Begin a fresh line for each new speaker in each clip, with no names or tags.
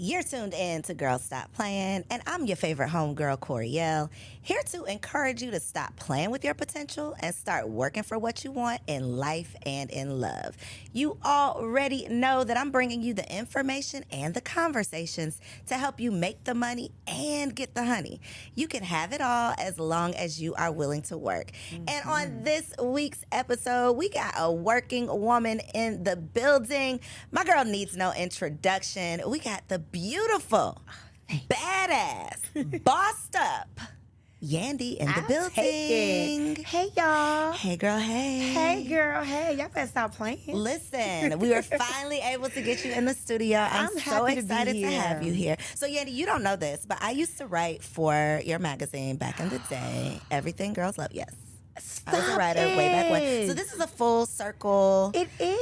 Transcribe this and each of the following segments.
You're tuned in to Girls Stop Playing, and I'm your favorite homegirl, Coriel, here to encourage you to stop playing with your potential and start working for what you want in life and in love. You already know that I'm bringing you the information and the conversations to help you make the money and get the honey. You can have it all as long as you are willing to work. And on this week's episode, we got a working woman in the building. My girl needs no introduction. We got the beautiful, badass, bossed up Yandy in the building.
Hey, y'all.
Hey, girl, hey.
Hey, girl, hey. Y'all better stop playing.
Listen, we were finally able to get you in the studio. I'm so
happy to be
excited to
here.
have you here. So, Yandy, you don't know this, but I used to write for your magazine back in the day, Everything Girls Love. Yes. I was a writer way back when. So this is a full circle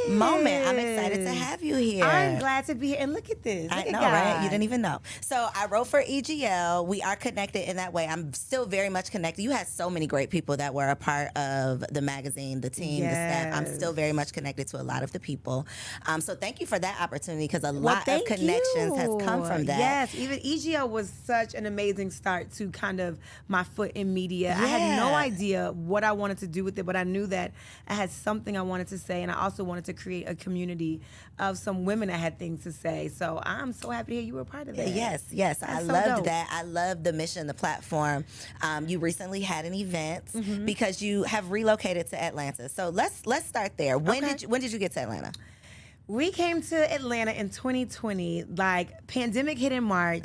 moment. I'm excited to have you here.
I'm glad to be here. And look at this.
I
Look
know,
at God.
right? You didn't even know. So I wrote for EGL. We are connected in that way. I'm still very much connected. You had so many great people that were a part of the magazine, the team, the staff. I'm still very much connected to a lot of the people. So thank you for that opportunity because a lot of connections has come from that.
Yes, even EGL was such an amazing start to kind of my foot in media. I had no idea what I wanted to do with it, but I knew that I had something I wanted to say, and I also wanted to create a community of some women that had things to say. So I'm so happy to hear you were a part of that.
Yes. I loved that. I loved the mission, the platform. You recently had an event because you have relocated to Atlanta. So let's start there. When did you get to Atlanta?
We came to Atlanta in 2020. Like, pandemic hit in March.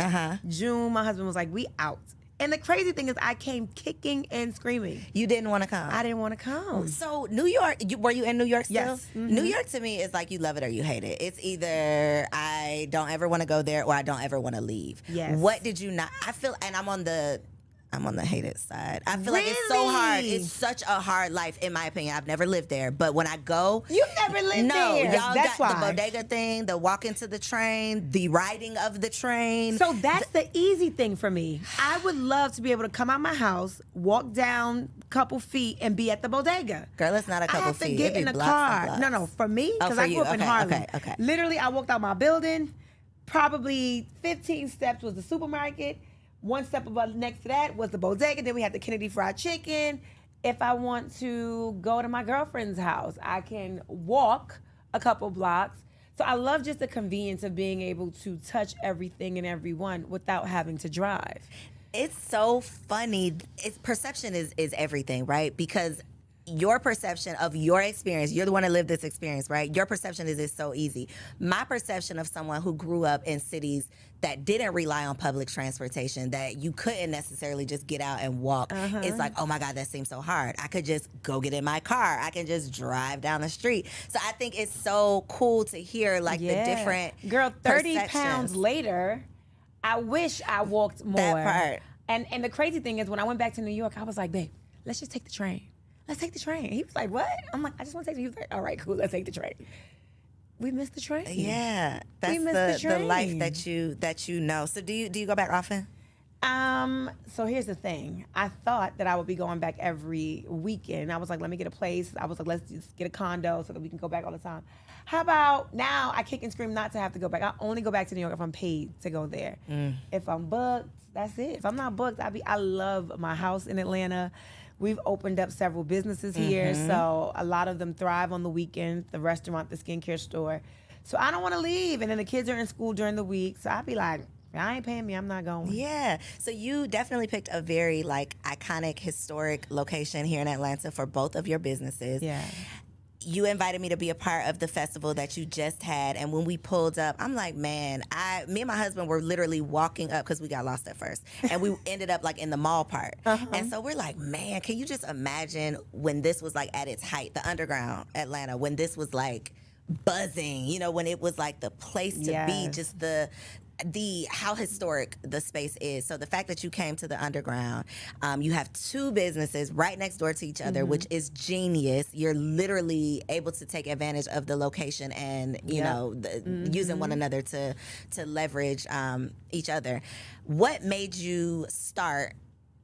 June, my husband was like, we out. And the crazy thing is I came kicking and screaming.
You didn't want to come?
I didn't want to come.
So New York, were you in New York still?
Yes.
New York to me is like you love it or you hate it. It's either I don't ever want to go there or I don't ever want to leave.
Yes.
What did you not, I feel, and I'm on the hated side. I feel like it's so hard. It's such a hard life, in my opinion. I've never lived there, but when I go,
You never lived there.
Y'all
That's
got
why.
the bodega thing, the walk into the train, the riding of the train.
So that's the easy thing for me. I would love to be able to come out my house, walk down a couple feet, and be at the bodega.
Girl, it's not a couple
I have to
feet.
get
It'd
in
be
the
blocks and
car.
blocks.
No, for me,
Oh,
because
for
I
you.
grew up in
Okay,
Harlem.
okay.
Literally, I walked out my building. Probably 15 steps was the supermarket. One step above next to that was the bodega. Then we had the Kennedy Fried Chicken. If I want to go to my girlfriend's house, I can walk a couple blocks. So I love just the convenience of being able to touch everything and everyone without having to drive.
It's so funny. Perception is everything, right? Because your perception of your experience, you're the one that lived this experience, right? Your perception is so easy. My perception of someone who grew up in cities that didn't rely on public transportation, that you couldn't necessarily just get out and walk, it's like, oh my God, that seems so hard. I could just go get in my car. I can just drive down the street. So I think it's so cool to hear like the different
Girl, 30
perceptions.
pounds later, I wish I walked more.
That part.
And the crazy thing is when I went back to New York, I was like, babe, let's just take the train. Let's take the train. He was like, what? I'm like, I just want to take the train. He was like, all right, cool, let's take the train. We missed the train.
Yeah. That's the life that you know. So do you go back often?
So here's the thing. I thought that I would be going back every weekend. I was like, let me get a place. I was like, let's just get a condo so that we can go back all the time. How about now I kick and scream not to have to go back. I only go back to New York if I'm paid to go there. If I'm booked, that's it. If I'm not booked, I love my house in Atlanta. We've opened up several businesses here, so a lot of them thrive on the weekend, the restaurant, the skincare store. So I don't want to leave. And then the kids are in school during the week, so I'd be like, I ain't paying me, I'm not going.
Yeah. So you definitely picked a very like iconic, historic location here in Atlanta for both of your businesses.
Yeah.
You invited me to be a part of the festival that you just had, and when we pulled up, I'm like, man, me and my husband were literally walking up because we got lost at first, and we ended up like in the mall part. And so we're like, man, can you just imagine when this was like at its height, the underground Atlanta, when this was like buzzing, you know, when it was like the place to be, just the how historic the space is. So the fact that you came to the underground, you have two businesses right next door to each other, which is genius. You're literally able to take advantage of the location and you know using one another to leverage each other. What made you start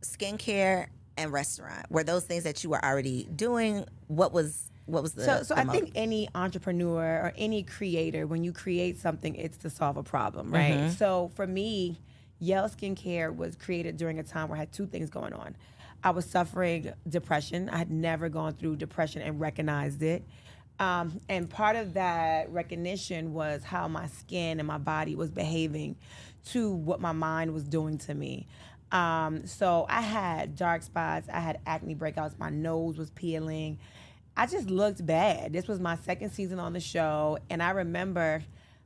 skincare and restaurant? Were those things that you were already doing? What was what was the
So
the
I
motive?
think any entrepreneur or any creator, when you create something, it's to solve a problem, right? So for me, Yale Skincare was created during a time where I had two things going on. I was suffering depression. I had never gone through depression and recognized it. And part of that recognition was how my skin and my body was behaving to what my mind was doing to me. So I had dark spots, I had acne breakouts, my nose was peeling. I just looked bad. This was my second season on the show, and I remember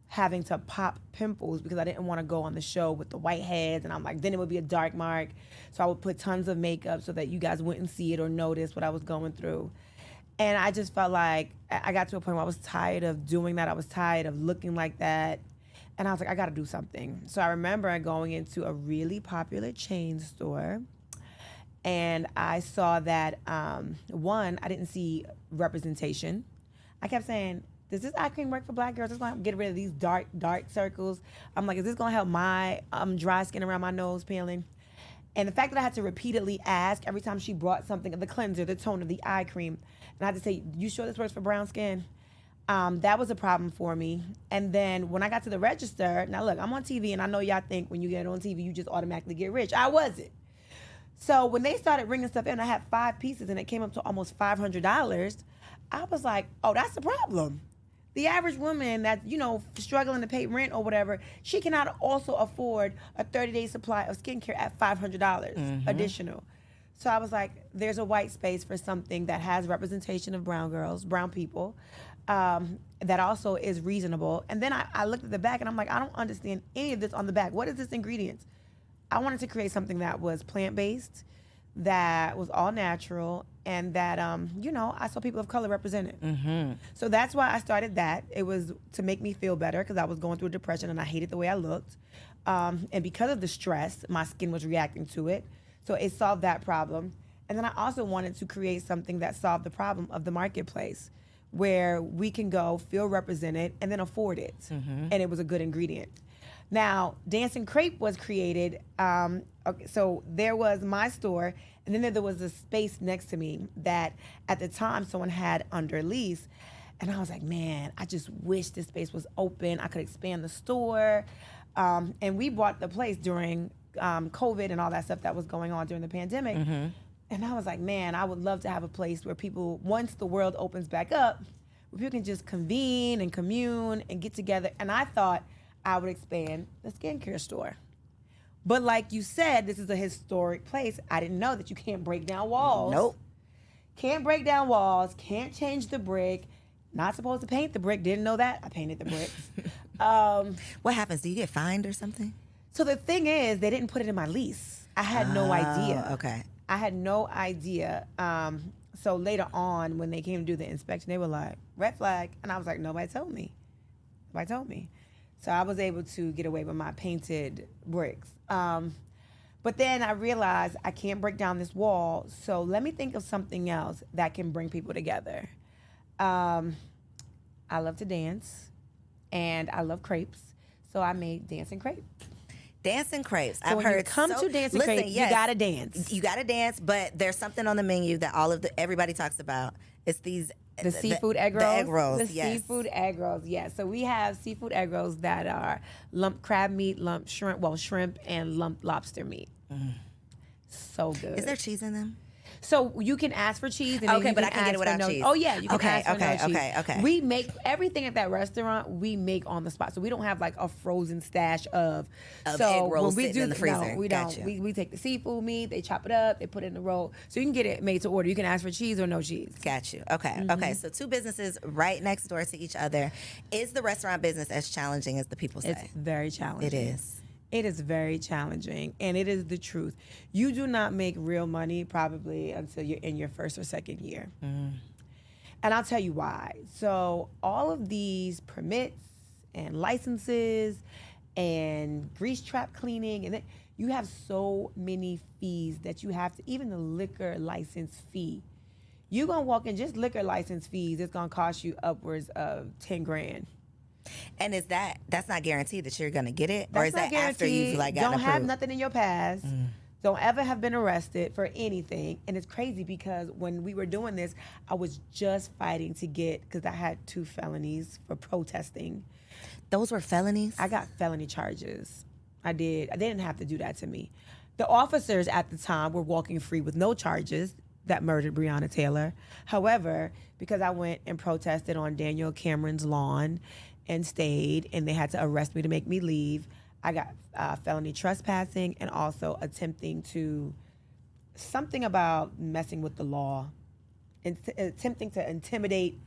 having to pop pimples because I didn't want to go on the show with the whiteheads, and I'm like, then it would be a dark mark. So I would put tons of makeup so that you guys wouldn't see it or notice what I was going through. And I just felt like I got to a point where I was tired of doing that. I was tired of looking like that. And I was like, I got to do something. So I remember going into a really popular chain store. And I saw that, one, I didn't see representation. I kept saying, does this eye cream work for black girls? It's going to get rid of these dark circles. I'm like, is this going to help my dry skin around my nose peeling? And the fact that I had to repeatedly ask every time she brought something, the cleanser, the toner, the eye cream, and I had to say, you sure this works for brown skin? That was a problem for me. And then when I got to the register, now look, I'm on TV, and I know y'all think when you get on TV, you just automatically get rich. I wasn't. So when they started bringing stuff in, I had 5 pieces, and it came up to almost $500. I was like, oh, that's the problem. The average woman that's, struggling to pay rent or whatever, she cannot also afford a 30-day supply of skincare at $500 additional. So I was like, there's a white space for something that has representation of brown girls, brown people, that also is reasonable. And then I looked at the back, and I'm like, I don't understand any of this on the back. What is this ingredients? I wanted to create something that was plant-based, that was all natural, and that, I saw people of color represented. So that's why I started that. It was to make me feel better because I was going through a depression and I hated the way I looked. And because of the stress, my skin was reacting to it. So it solved that problem. And then I also wanted to create something that solved the problem of the marketplace, where we can go, feel represented, and then afford it. And it was a good ingredient. Now, Dancing Crepe was created. So there was my store, and then there was a space next to me that at the time someone had under lease. And I was like, man, I just wish this space was open. I could expand the store. And we bought the place during COVID and all that stuff that was going on during the pandemic. And I was like, man, I would love to have a place where people, once the world opens back up, where people can just convene and commune and get together. And I thought I would expand the skincare store. But like you said, this is a historic place. I didn't know that you can't break down walls.
Nope.
Can't break down walls, can't change the brick. Not supposed to paint the brick, didn't know that. I painted the bricks.
What happens? Do you get fined or something?
So the thing is, they didn't put it in my lease. I had no idea.
Okay.
I had no idea. So later on, when they came to do the inspection, they were like, red flag. And I was like, nobody told me. Nobody told me. So I was able to get away with my painted bricks. But then I realized I can't break down this wall. So let me think of something else that can bring people together. I love to dance, and I love crepes. So I made Dancing Crepe.
Dancing Crepes.
So when you come to Dancing Crepe, you gotta dance.
You gotta dance, but there's something on the menu that everybody talks about. It's these
the seafood egg rolls.
The egg rolls.
The seafood egg rolls. Yes. So we have seafood egg rolls that are lump crab meat, lump shrimp, and lump lobster meat. So good.
Is there cheese in them?
So you can ask for cheese. And
Okay, but I can get it without cheese.
Oh yeah, you can ask for no cheese.
Okay.
We make everything at that restaurant. We make on the spot, so we don't have like a frozen stash of
egg rolls
when we
sitting in the freezer.
No, we
Gotcha.
don't. We take the seafood meat, they chop it up, they put it in the roll, so you can get it made to order. You can ask for cheese or no cheese.
Got you. Okay. Okay. So two businesses right next door to each other. Is the restaurant business as challenging as the people say?
It's very challenging.
It is.
It is very challenging, and it is the truth. You do not make real money probably until you're in your first or second year. And I'll tell you why. So all of these permits and licenses and grease trap cleaning, and you have so many fees that you have to, even the liquor license fee. You're going to walk in, just liquor license fees, it's going to cost you upwards of 10 grand.
And that's not guaranteed that you're gonna get it, or
That's
is
not
that after you've
guaranteed.
gotten
Don't
approved?
have nothing in your past. Don't ever have been arrested for anything. And it's crazy because when we were doing this, I was just fighting to get, because I had 2 felonies for protesting.
Those were felonies?
I got felony charges. I did. They didn't have to do that to me. The officers at the time were walking free with no charges that murdered Breonna Taylor. However, because I went and protested on Daniel Cameron's lawn and stayed, and they had to arrest me to make me leave, I got felony trespassing and also attempting to, something about messing with the law, attempting to intimidate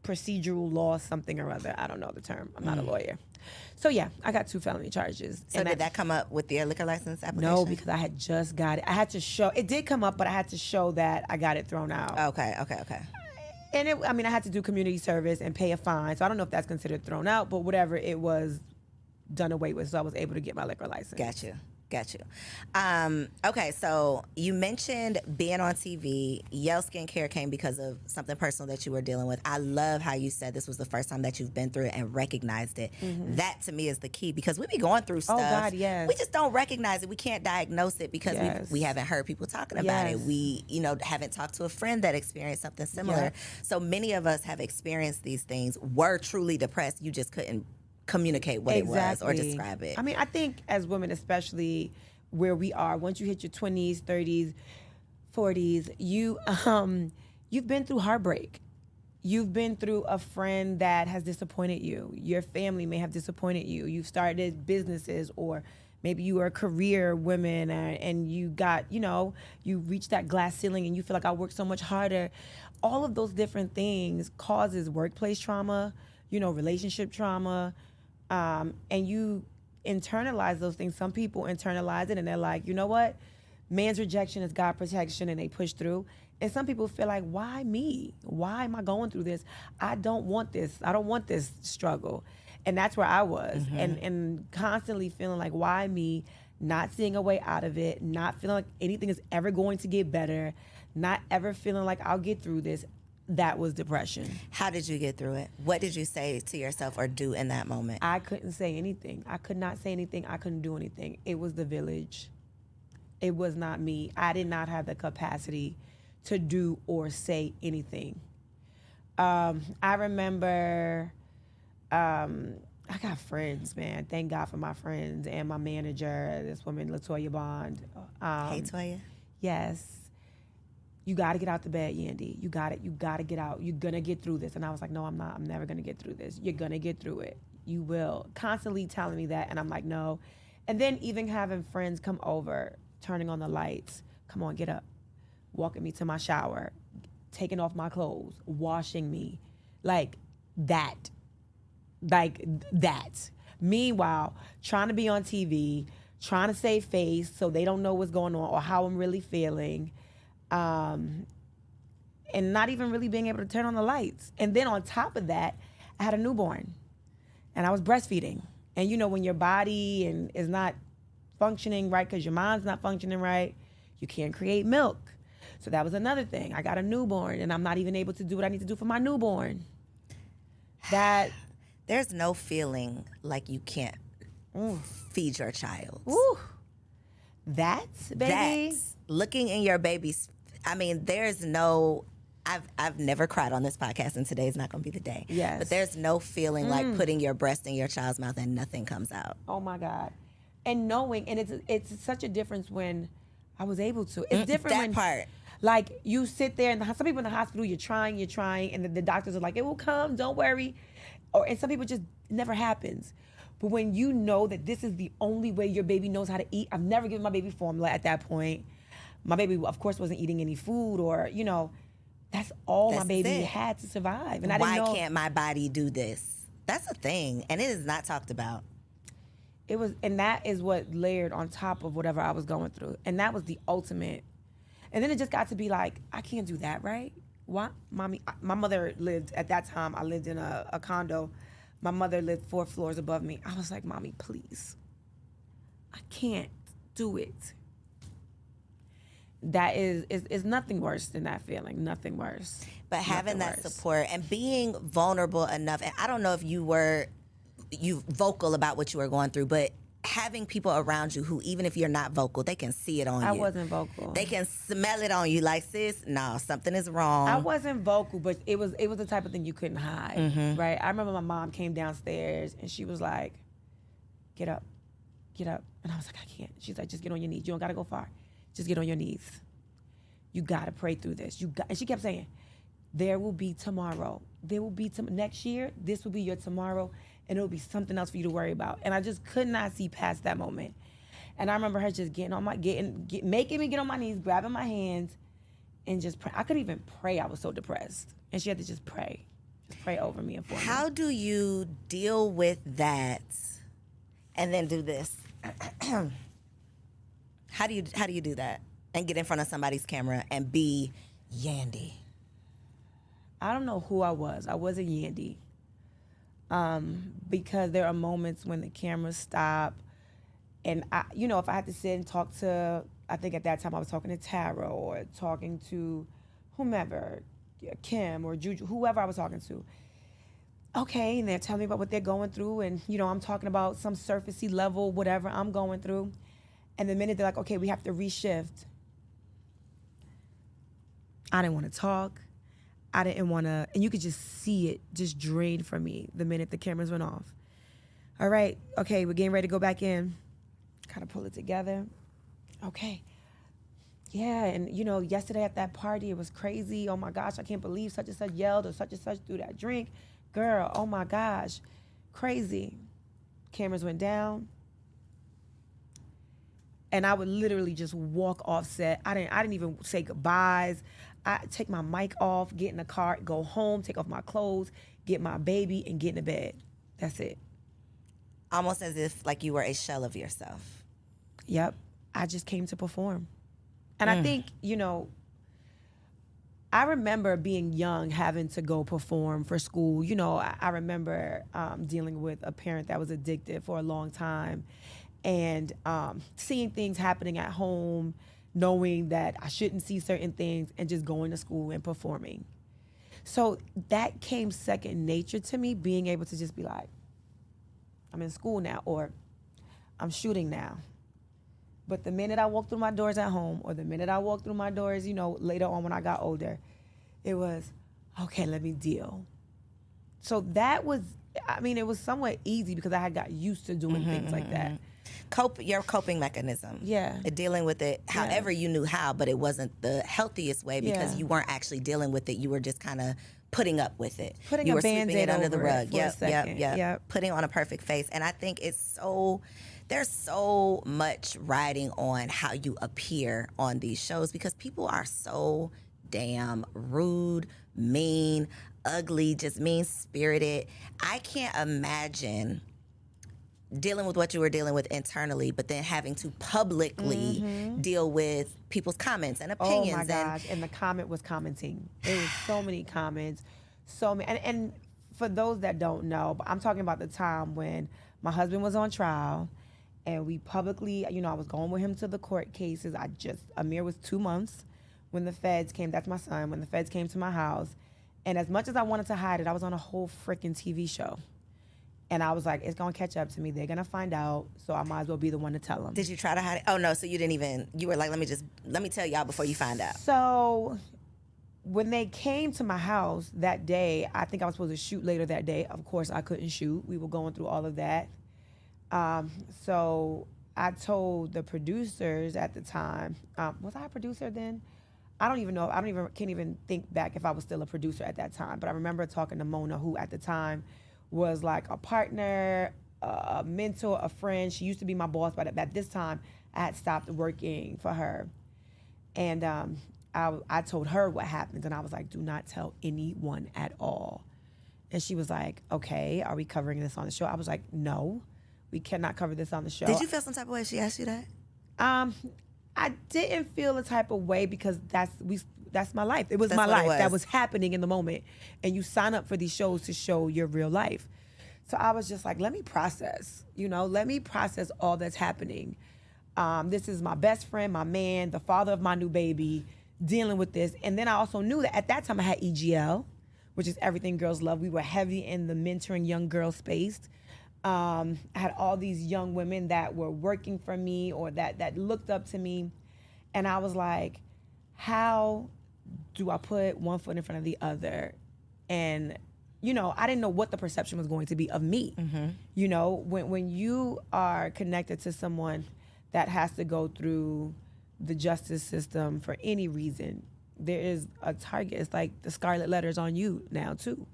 procedural law, something or other. I don't know the term. I'm not a lawyer. So yeah, I got 2 felony charges.
So did that come up with your liquor license application?
No, because I had just got it. I had to show, it did come up, but I had to show that I got it thrown out.
Okay.
And I had to do community service and pay a fine. So I don't know if that's considered thrown out, but whatever, it was done away with, so I was able to get my liquor license.
Got you. Okay, so you mentioned being on TV. Yale Skincare came because of something personal that you were dealing with. I love how you said this was the first time that you've been through it and recognized it. That to me is the key, because we be going through stuff.
Oh God, yes.
We just don't recognize it. We can't diagnose it because we haven't heard people talking about it. We, haven't talked to a friend that experienced something similar.
Yep.
So many of us have experienced these things, were truly depressed. You just couldn't communicate what it was or describe it.
I mean, I think as women, especially where we are, once you hit your 20s, 30s, 40s, you've been through heartbreak. You've been through a friend that has disappointed you. Your family may have disappointed you. You've started businesses, or maybe you are a career woman and you got, you reached that glass ceiling and you feel like I worked so much harder. All of those different things causes workplace trauma, relationship trauma, and you internalize those things. Some people internalize it and they're like, you know what? Man's rejection is God protection, and they push through. And some people feel like, why me? Why am I going through this? I don't want this. I don't want this struggle. And that's where I was. And constantly feeling like, why me? Not seeing a way out of it, not feeling like anything is ever going to get better, not ever feeling like I'll get through this. That was depression.
How did you get through it? What did you say to yourself or do in that moment?
I couldn't say anything. I could not say anything. I couldn't do anything. It was the village. It was not me. I did not have the capacity to do or say anything. I remember, I got friends, man. Thank God for my friends and my manager, this woman, LaToya Bond.
Hey, Toya.
Yes. You got to get out the bed, Yandy. You got to get out. You're going to get through this. And I was like, no, I'm not. I'm never going to get through this. You're going to get through it. You will. Constantly telling me that. And I'm like, no. And then even having friends come over, turning on the lights. Come on, get up. Walking me to my shower. Taking off my clothes. Washing me. Like that. Meanwhile, trying to be on TV. Trying to save face so they don't know what's going on or how I'm really feeling. And not even really being able to turn on the lights. And then on top of that, I had a newborn and I was breastfeeding. And when your body is not functioning right because your mind's not functioning right, you can't create milk. So that was another thing. I got a newborn and I'm not even able to do what I need to do for my newborn.
There's no feeling like you can't feed your child.
Ooh. That's
looking in your baby's. I mean, there's no. I've never cried on this podcast, and today's not going to be the day.
Yes.
But there's no feeling like putting your breast in your child's mouth and nothing comes out.
Oh my God, and knowing, and it's such a difference when I was able to. It's different
that
when
part.
Like you sit there, and some people in the hospital, you're trying, and the doctors are like, it will come, don't worry, and some people just it never happens. But when you know that this is the only way your baby knows how to eat, I've never given my baby formula at that point. My baby, of course, wasn't eating any food or, that's all my baby had to survive. And I didn't know.
Why can't my body do this? That's a thing, and it is not talked about.
It was, and that is what layered on top of whatever I was going through. And that was the ultimate. And then it just got to be like, I can't do that, right? Why? Mommy, my mother lived, at that time, I lived in a condo. My mother lived 4 floors above me. I was like, Mommy, please. I can't do it. That is nothing worse than that feeling. Nothing worse.
But having that support and being vulnerable enough, and I don't know if you vocal about what you were going through, but having people around you who, even if you're not vocal, they can see it on you.
I wasn't vocal.
They can smell it on you, like, sis, no, something is wrong.
I wasn't vocal, but it was the type of thing you couldn't hide,
Mm-hmm.
right? I remember my mom came downstairs and she was like, get up. And I was like, I can't. She's like, just get on your knees. You don't got to go far. Just get on your knees. You got to pray through this. And she kept saying, there will be tomorrow. There will be next year. This will be your tomorrow. And it will be something else for you to worry about. And I just could not see past that moment. And I remember her just making me get on my knees, grabbing my hands, and just pray. I couldn't even pray. I was so depressed. And she had to just pray over me and for me.
How do you deal with that and then do this? How do you do that and get in front of somebody's camera and be Yandy?
I don't know who I was. I wasn't Yandy. Because there are moments when the cameras stop, and if I had to sit and talk to, I think at that time I was talking to Tara or talking to whomever, Kim or Juju, whoever I was talking to. Okay, and they're telling me about what they're going through, and I'm talking about some surfacey level, whatever I'm going through. And the minute they're like, okay, we have to reshift, I didn't want to talk. I didn't want to, and you could just see it just drain from me the minute the cameras went off. All right, okay, we're getting ready to go back in. Kind of pull it together. Okay. Yeah, and yesterday at that party, it was crazy. Oh my gosh, I can't believe such and such yelled or such and such threw that drink. Girl, oh my gosh, crazy. Cameras went down. And I would literally just walk off set. I didn't even say goodbyes. I take my mic off, get in the car, go home, take off my clothes, get my baby, and get in the bed. That's it.
Almost as if like you were a shell of yourself.
Yep. I just came to perform. And I think, I remember being young, having to go perform for school. I remember dealing with a parent that was addicted for a long time, and seeing things happening at home, knowing that I shouldn't see certain things, and just going to school and performing. So that came second nature to me, being able to just be like, I'm in school now, or I'm shooting now. But the minute I walked through my doors at home, or the minute I walked through my doors, later on when I got older, it was, okay, let me deal. So that was, it was somewhat easy because I had got used to doing things like that.
Your coping mechanism.
Yeah.
Dealing with it however you knew how, but it wasn't the healthiest way because you weren't actually dealing with it. You were just kind of putting up with it.
You were sweeping it
under the rug.
Yep.
Putting on a perfect face. And I think there's so much riding on how you appear on these shows because people are so damn rude, mean, ugly, just mean-spirited. I can't imagine dealing with what you were dealing with internally, but then having to publicly deal with people's comments and opinions.
Oh my gosh, and the comment was commenting. There was so many comments, so many. And for those that don't know, but I'm talking about the time when my husband was on trial, and we publicly, I was going with him to the court cases. Amir was 2 months when the feds came. That's my son. When the feds came to my house, and as much as I wanted to hide it, I was on a whole freaking TV show. And I was like, it's going to catch up to me. They're going to find out, so I might as well be the one to tell them.
Did you try to hide it? Oh, no, so you were like, let me tell y'all before you find out.
So when they came to my house that day, I think I was supposed to shoot later that day. Of course, I couldn't shoot. We were going through all of that. So I told the producers at the time, was I a producer then? I don't even know. Can't even think back if I was still a producer at that time. But I remember talking to Mona, who at the time was like a partner, a mentor, a friend. She used to be my boss, but at this time, I had stopped working for her. And I told her what happened, and I was like, do not tell anyone at all. And she was like, okay, are we covering this on the show? I was like, no, we cannot cover this on the show.
Did you feel some type of way she asked you that?
I didn't feel a type of way because that's my life. It was my life that was happening in the moment. And you sign up for these shows to show your real life. So I was just like, let me process, let me process all that's happening. This is my best friend, my man, the father of my new baby, dealing with this. And then I also knew that at that time I had EGL, which is Everything Girls Love. We were heavy in the mentoring young girl space. I had all these young women that were working for me or that looked up to me. And I was like, how do I put one foot in front of the other? And, you know, I didn't know what the perception was going to be of me. You know, when you are connected to someone that has to go through the justice system for any reason, there is a target. It's like the scarlet letters on you now too.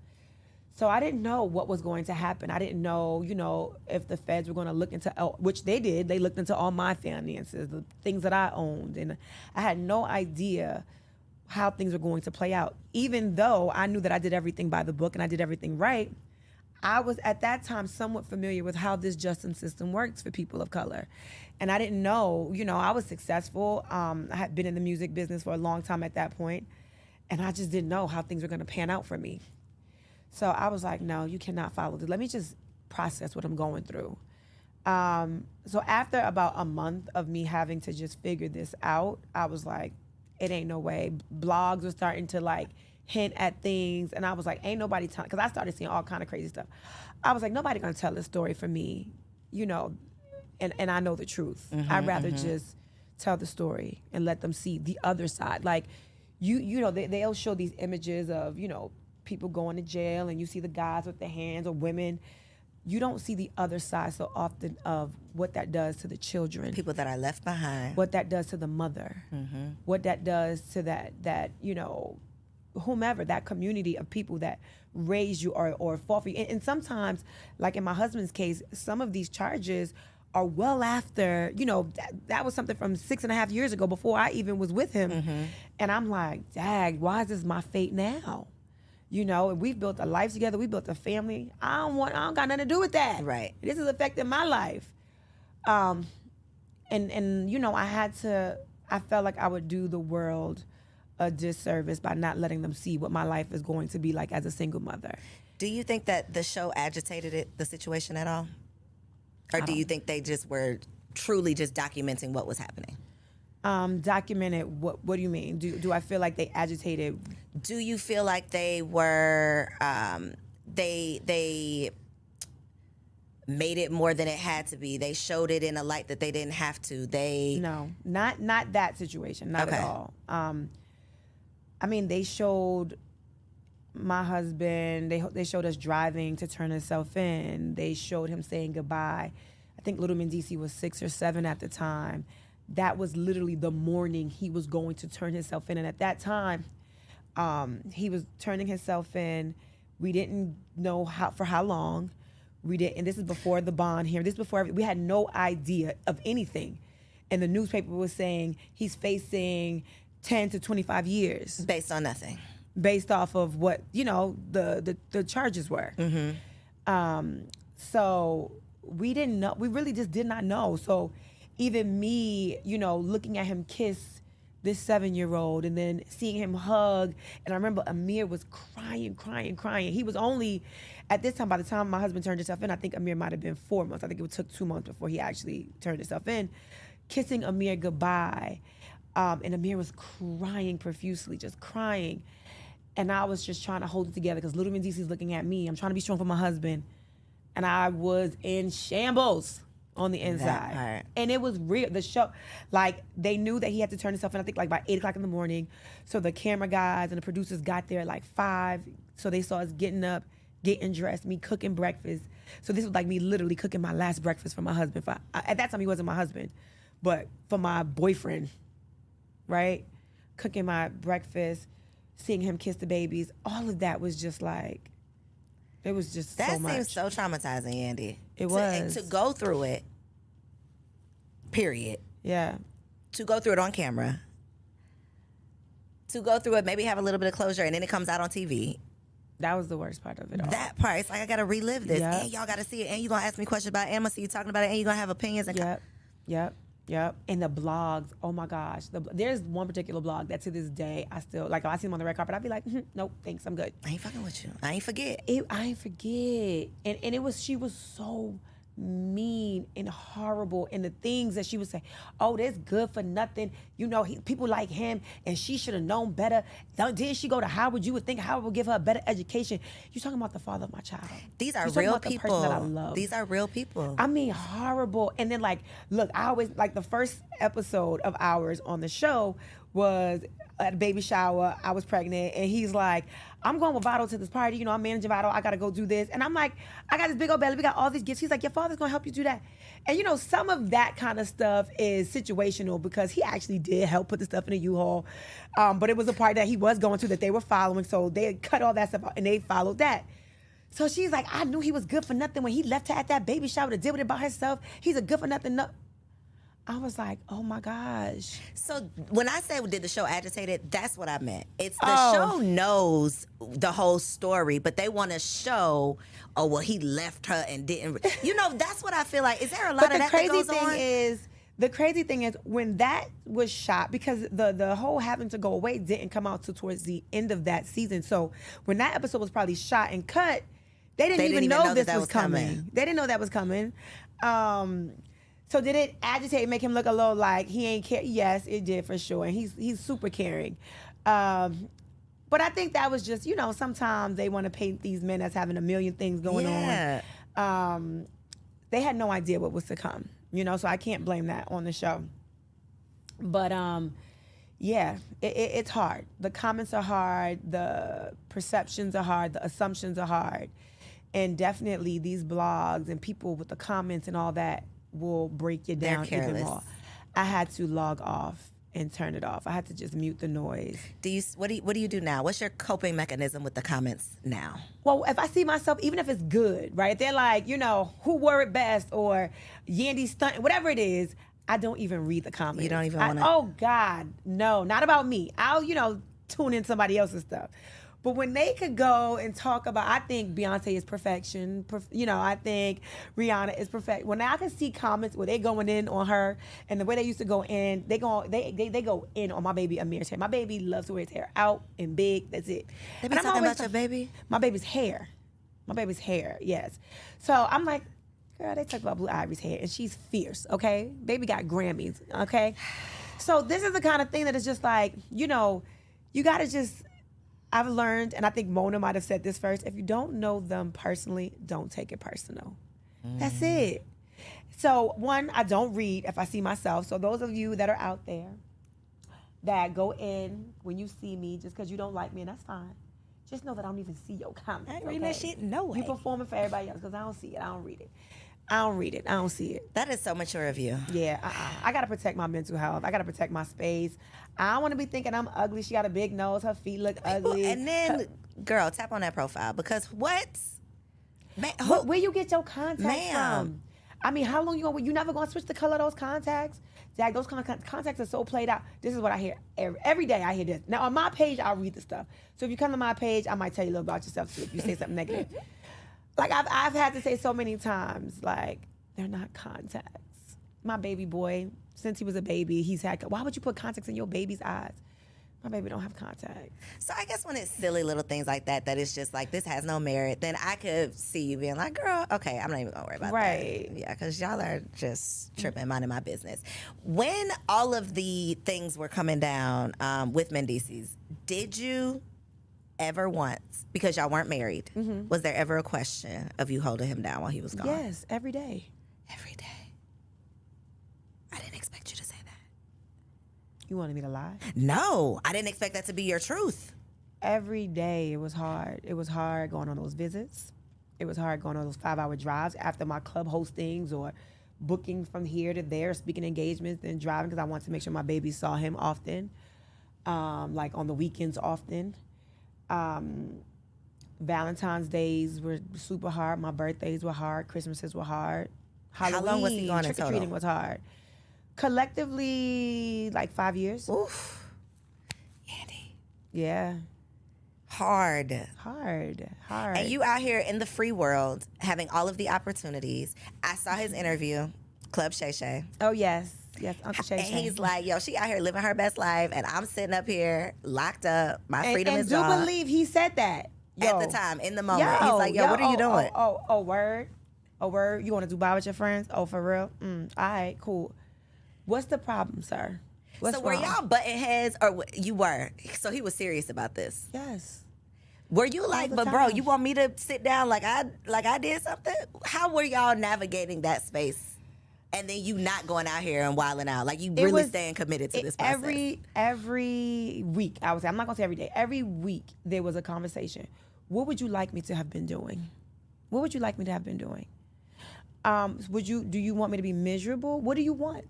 So I didn't know what was going to happen. I didn't know, you know, if the feds were going to look into, which they did. They looked into all my finances, the things that I owned. And I had no idea how things were going to play out. Even though I knew that I did everything by the book and I did everything right, I was at that time somewhat familiar with how this justice system works for people of color. And I didn't know, you know, I was successful. I had been in the music business for a long time at that point, and I just didn't know how things were going to pan out for me. So I was like, no, you cannot follow this. Let me just process what I'm going through. So after about a month of me having to just figure this out, I was like, it ain't no way. Blogs were starting to like hint at things, and I was like, ain't nobody telling, because I started seeing all kind of crazy stuff. I was like, nobody gonna tell this story for me, you know, and I know the truth. I'd rather just tell the story and let them see the other side. Like, you know, they'll show these images of, you know, people going to jail, and you see the guys with their hands, or women. You don't see the other side so often of what that does to the children.
People that are left behind.
What that does to the mother. What that does to that you know, whomever, that community of people that raised you or fought for you. And sometimes, like in my husband's case, some of these charges are well after, you know, that was something from 6.5 years ago before I even was with him. And I'm like, dag, why is this my fate now? You know, we've built a life together. We built a family. I don't got nothing to do with that.
Right.
This is affecting my life. And you know, I felt like I would do the world a disservice by not letting them see what my life is going to be like as a single mother.
Do you think that the show agitated the situation at all? Or do you think they just were truly just documenting what was happening?
Documented, what do you mean? Do I feel like they agitated?
Do you feel like they were, they made it more than it had to be? They showed it in a light that they didn't have to?
No, not that situation, not at all. I mean, they showed my husband, they showed us driving to turn himself in. They showed him saying goodbye. I think little Mendici was 6 or 7 at the time. That was literally the morning he was going to turn himself in. And at that time, he was turning himself in. We didn't know for how long. And this is before the bond hearing. This is before, we had no idea of anything. And the newspaper was saying he's facing 10 to 25 years.
Based on nothing.
Based off of what, you know, the charges were. So we didn't know. We really just did not know. So even me, you know, looking at him kiss this 7-year-old and then seeing him hug. And I remember Amir was crying. He was only, at this time, by the time my husband turned himself in, I think Amir might have been 4 months. I think it took 2 months before he actually turned himself in. Kissing Amir goodbye. And Amir was crying profusely, just crying. And I was just trying to hold it together because little Mendici's looking at me. I'm trying to be strong for my husband. And I was in shambles on the inside. And it was real. The show, like, they knew that he had to turn himself in, I think, like, by 8 o'clock in the morning. So the camera guys and the producers got there at, like, 5. So they saw us getting up, getting dressed, me cooking breakfast. So this was, like, me literally cooking my last breakfast for my husband. At that time, he wasn't my husband, but for my boyfriend, right? Cooking my breakfast, seeing him kiss the babies. All of that was just, like, it was just so much.
That seems so traumatizing, Yandy.
It was.
To go through it, period.
Yeah.
To go through it on camera. To go through it, maybe have a little bit of closure, and then it comes out on TV.
That was the worst part of it all.
That part, it's like, I got to relive this.
Yep.
And y'all got to see it, and you're going to ask me questions about it, and I'm going to see you talking about it, and you're going to have opinions. And
Yep. And the blogs, oh my gosh. There's one particular blog that to this day, I still, like, if I see him on the red carpet, I'd be like, nope, thanks, I'm good.
I ain't fucking with you. I ain't forget.
I ain't forget. And it was, she was so mean and horrible, and the things that she would say, oh, that's good for nothing, you know, people like him, and she should have known better. Did she go to Howard? You would think Howard would give her a better education. You're talking about the father of my child.
These are
You're talking
real
about the person that I
people.
love.
These are real people.
I mean, horrible. And then, like, look, I always, like, the first episode of ours on the show was at a baby shower. I was pregnant, and he's like, I'm going with Vado to this party. You know, I'm managing Vado. I got to go do this. And I'm like, I got this big old belly. We got all these gifts. He's like, your father's going to help you do that. And, you know, some of that kind of stuff is situational because he actually did help put the stuff in a U-Haul. But it was a party that he was going to that they were following. So they cut all that stuff out, and they followed that. So she's like, I knew he was good for nothing when he left her at that baby shower to deal with it by herself. He's a good for nothing. No. I was like, oh my gosh.
So when I say did the show agitate it, that's what I meant. It's the show knows the whole story, but they want to show, oh, well, he left her and didn't. You know, that's what I feel like. Is there a lot of that goes on?
The crazy thing is when that was shot, because the whole having to go away didn't come out till towards the end of that season. So when that episode was probably shot and cut, they didn't even know this was coming. They didn't know that was coming. So did it agitate and make him look a little like he ain't care? Yes, it did for sure. And he's super caring. But I think that was just, you know, sometimes they want to paint these men as having a million things going on. They had no idea what was to come, you know, so I can't blame that on the show. But yeah, it's hard. The comments are hard. The perceptions are hard. The assumptions are hard. And definitely these blogs and people with the comments and all that will break you down even more. I had to log off and turn it off. I had to just mute the noise.
What do you do now? What's your coping mechanism with the comments now?
Well, if I see myself, even if it's good, right? They're like, you know, who wore it best or Yandy stunt, whatever it is, I don't even read the comments.
You don't even want to?
Oh God, no, not about me. I'll, you know, tune in somebody else's stuff. But when they could go and talk about, I think Beyonce is perfection. You know, I think Rihanna is perfect. When I can see comments where they going in on her and the way they used to go in, they go in on my baby Amir's hair. My baby loves to wear his hair out and big. That's it.
They be talking about your baby?
My baby's hair. My baby's hair, yes. So I'm like, girl, they talk about Blue Ivy's hair, and she's fierce, okay? Baby got Grammys, okay? So this is the kind of thing that is just like, you know, you got to just... I've learned, and I think Mona might have said this first, if you don't know them personally, don't take it personal. That's it. So, one, I don't read if I see myself. So those of you that are out there that go in when you see me just because you don't like me, and that's fine, just know that I don't even see your comments.
I ain't reading that shit, no way.
You performing for everybody else because I don't see it. I don't read it. I don't read it. I don't see it.
That is so mature of you.
Yeah, I got to protect my mental health. I got to protect my space. I don't want to be thinking I'm ugly. She got a big nose. Her feet look ugly.
And then, girl, tap on that profile because what?
Man, where you get your contacts from? I mean, how long you never going to switch the color of those contacts? Jack, those contacts are so played out. This is what I hear. Every day I hear this. Now, on my page, I'll read the stuff. So if you come to my page, I might tell you a little about yourself too if you say something negative. Like, I've had to say so many times, like, they're not contacts. My baby boy, since he was a baby, he's had, why would you put contacts in your baby's eyes? My baby don't have contacts.
So I guess when it's silly little things like that, that it's just like, this has no merit, then I could see you being like, girl, okay, I'm not even gonna worry about that.
Right.
Yeah, because y'all are just tripping, minding my business. When all of the things were coming down with Mendices, did you ever once, because y'all weren't married, was there ever a question of you holding him down while he was gone?
Yes, every day.
Every day. I didn't expect you to say that.
You wanted me to lie?
No, I didn't expect that to be your truth.
Every day it was hard. It was hard going on those visits. It was hard going on those 5-hour drives after my club hostings or booking from here to there, speaking engagements, then driving because I wanted to make sure my baby saw him often, like on the weekends often. Valentine's days were super hard. My birthdays were hard. Christmases were hard. Halloween,
how long was he gone in total?
Trick-or-treating was hard. Collectively, like 5 years.
Oof. Yandy.
Yeah.
Hard.
And
you out here in the free world having all of the opportunities. I saw his interview, Club Shay Shay.
Oh, yes. Yes, Uncle Shay Shay.
And he's like, yo, she out here living her best life, and I'm sitting up here locked up. My freedom is gone.
And do believe he said that.
At the time, in the moment. He's like, yo, what are you doing?
Word. Oh, word? You want to Dubai with your friends? Oh, for real? All right, cool. What's the problem, sir? What's
So were
wrong?
y'all butting heads, or you were? So he was serious about this.
Yes.
Were you like,
the
but bro,
time.
you want me to sit down like I did something? How were y'all navigating that space? And then you not going out here and wilding out, like you really staying committed to this process.
Every week, I would say, I'm not gonna say every day. Every week there was a conversation. What would you like me to have been doing? What would you like me to have been doing? Do you want me to be miserable? What do you want?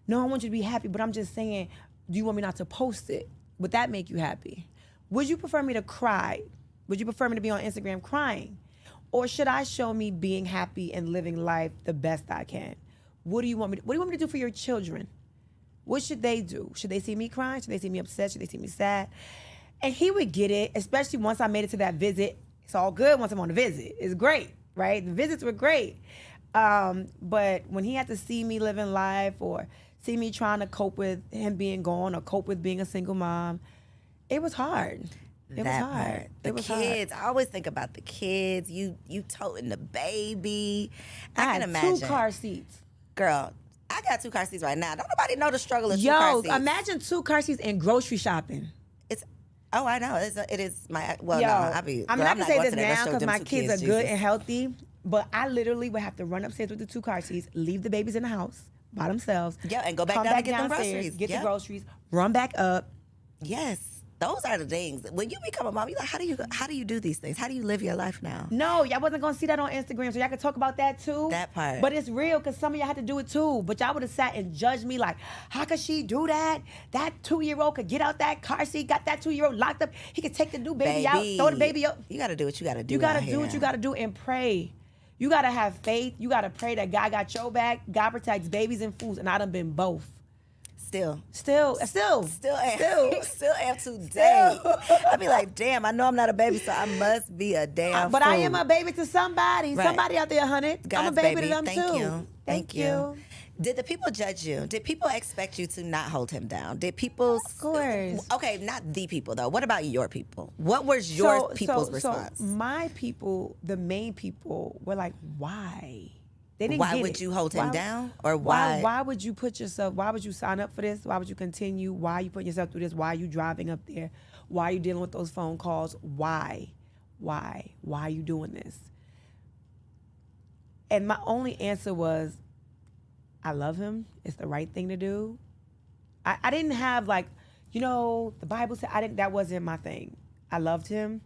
No, I want you to be happy, but I'm just saying, do you want me not to post it? Would that make you happy? Would you prefer me to cry? Would you prefer me to be on Instagram crying? Or should I show me being happy and living life the best I can? What do you want me to do for your children? What should they do? Should they see me crying? Should they see me upset? Should they see me sad? And he would get it, especially once I made it to that visit. It's all good once I'm on the visit. It's great, right? The visits were great. But when he had to see me living life or see me trying to cope with him being gone or cope with being a single mom, it was hard. It was hard.
The kids. I always think about the kids. You toting the baby. I can imagine.
2 car seats.
Girl, I got 2 car seats right now. Don't nobody know the struggle of 2 car seats.
Yo, imagine 2 car seats and grocery shopping.
Oh, I know. It is my. Well,
Yo,
no,
I'm not gonna say
going
this
to that
now
restaurant with
because
them
my
2
kids are
Jesus.
good and healthy. But I literally would have to run upstairs with the 2 car seats, leave the babies in the house by themselves.
Yeah, and go back
come
down
back
to get them
downstairs,
groceries.
get
Yep.
the groceries, run back up.
Yes, those are the things. When you become a mom, you're like, how do you do these things? How do you live your life now?
No, y'all wasn't gonna see that on Instagram, so y'all could talk about that too.
That part.
But it's real because some of y'all had to do it too. But y'all would have sat and judged me like, how could she do that? That 2-year-old could get out that car seat, got that 2-year-old locked up. He could take the new baby out, throw the baby up.
You gotta do what you gotta do.
You gotta
out
do
here.
what you gotta do and pray. You gotta have faith. You gotta pray that God got your back. God protects babies and fools, and I done been both.
Still
Still
am. Still am today.
Still.
I be like, damn, I know I'm not a baby, so I must be a damn
But
fool.
I am a baby to somebody.
Right.
Somebody out there, honey. I'm a
God's
baby to them
Thank
too.
you. Thank you. Did the people judge you? Did people expect you to not hold him down? Did people?
Of course.
Okay, not the people though. What about your people? What was your people's response?
So my people, the main people, were like, why? They didn't
Why
get
would
it.
you hold him down? Or why?
Why would you put yourself? Why would you sign up for this? Why would you continue? Why are you putting yourself through this? Why are you driving up there? Why are you dealing with those phone calls? Why? Why are you doing this? And my only answer was, I love him. It's the right thing to do. I didn't have like, the Bible said, that wasn't my thing. I loved him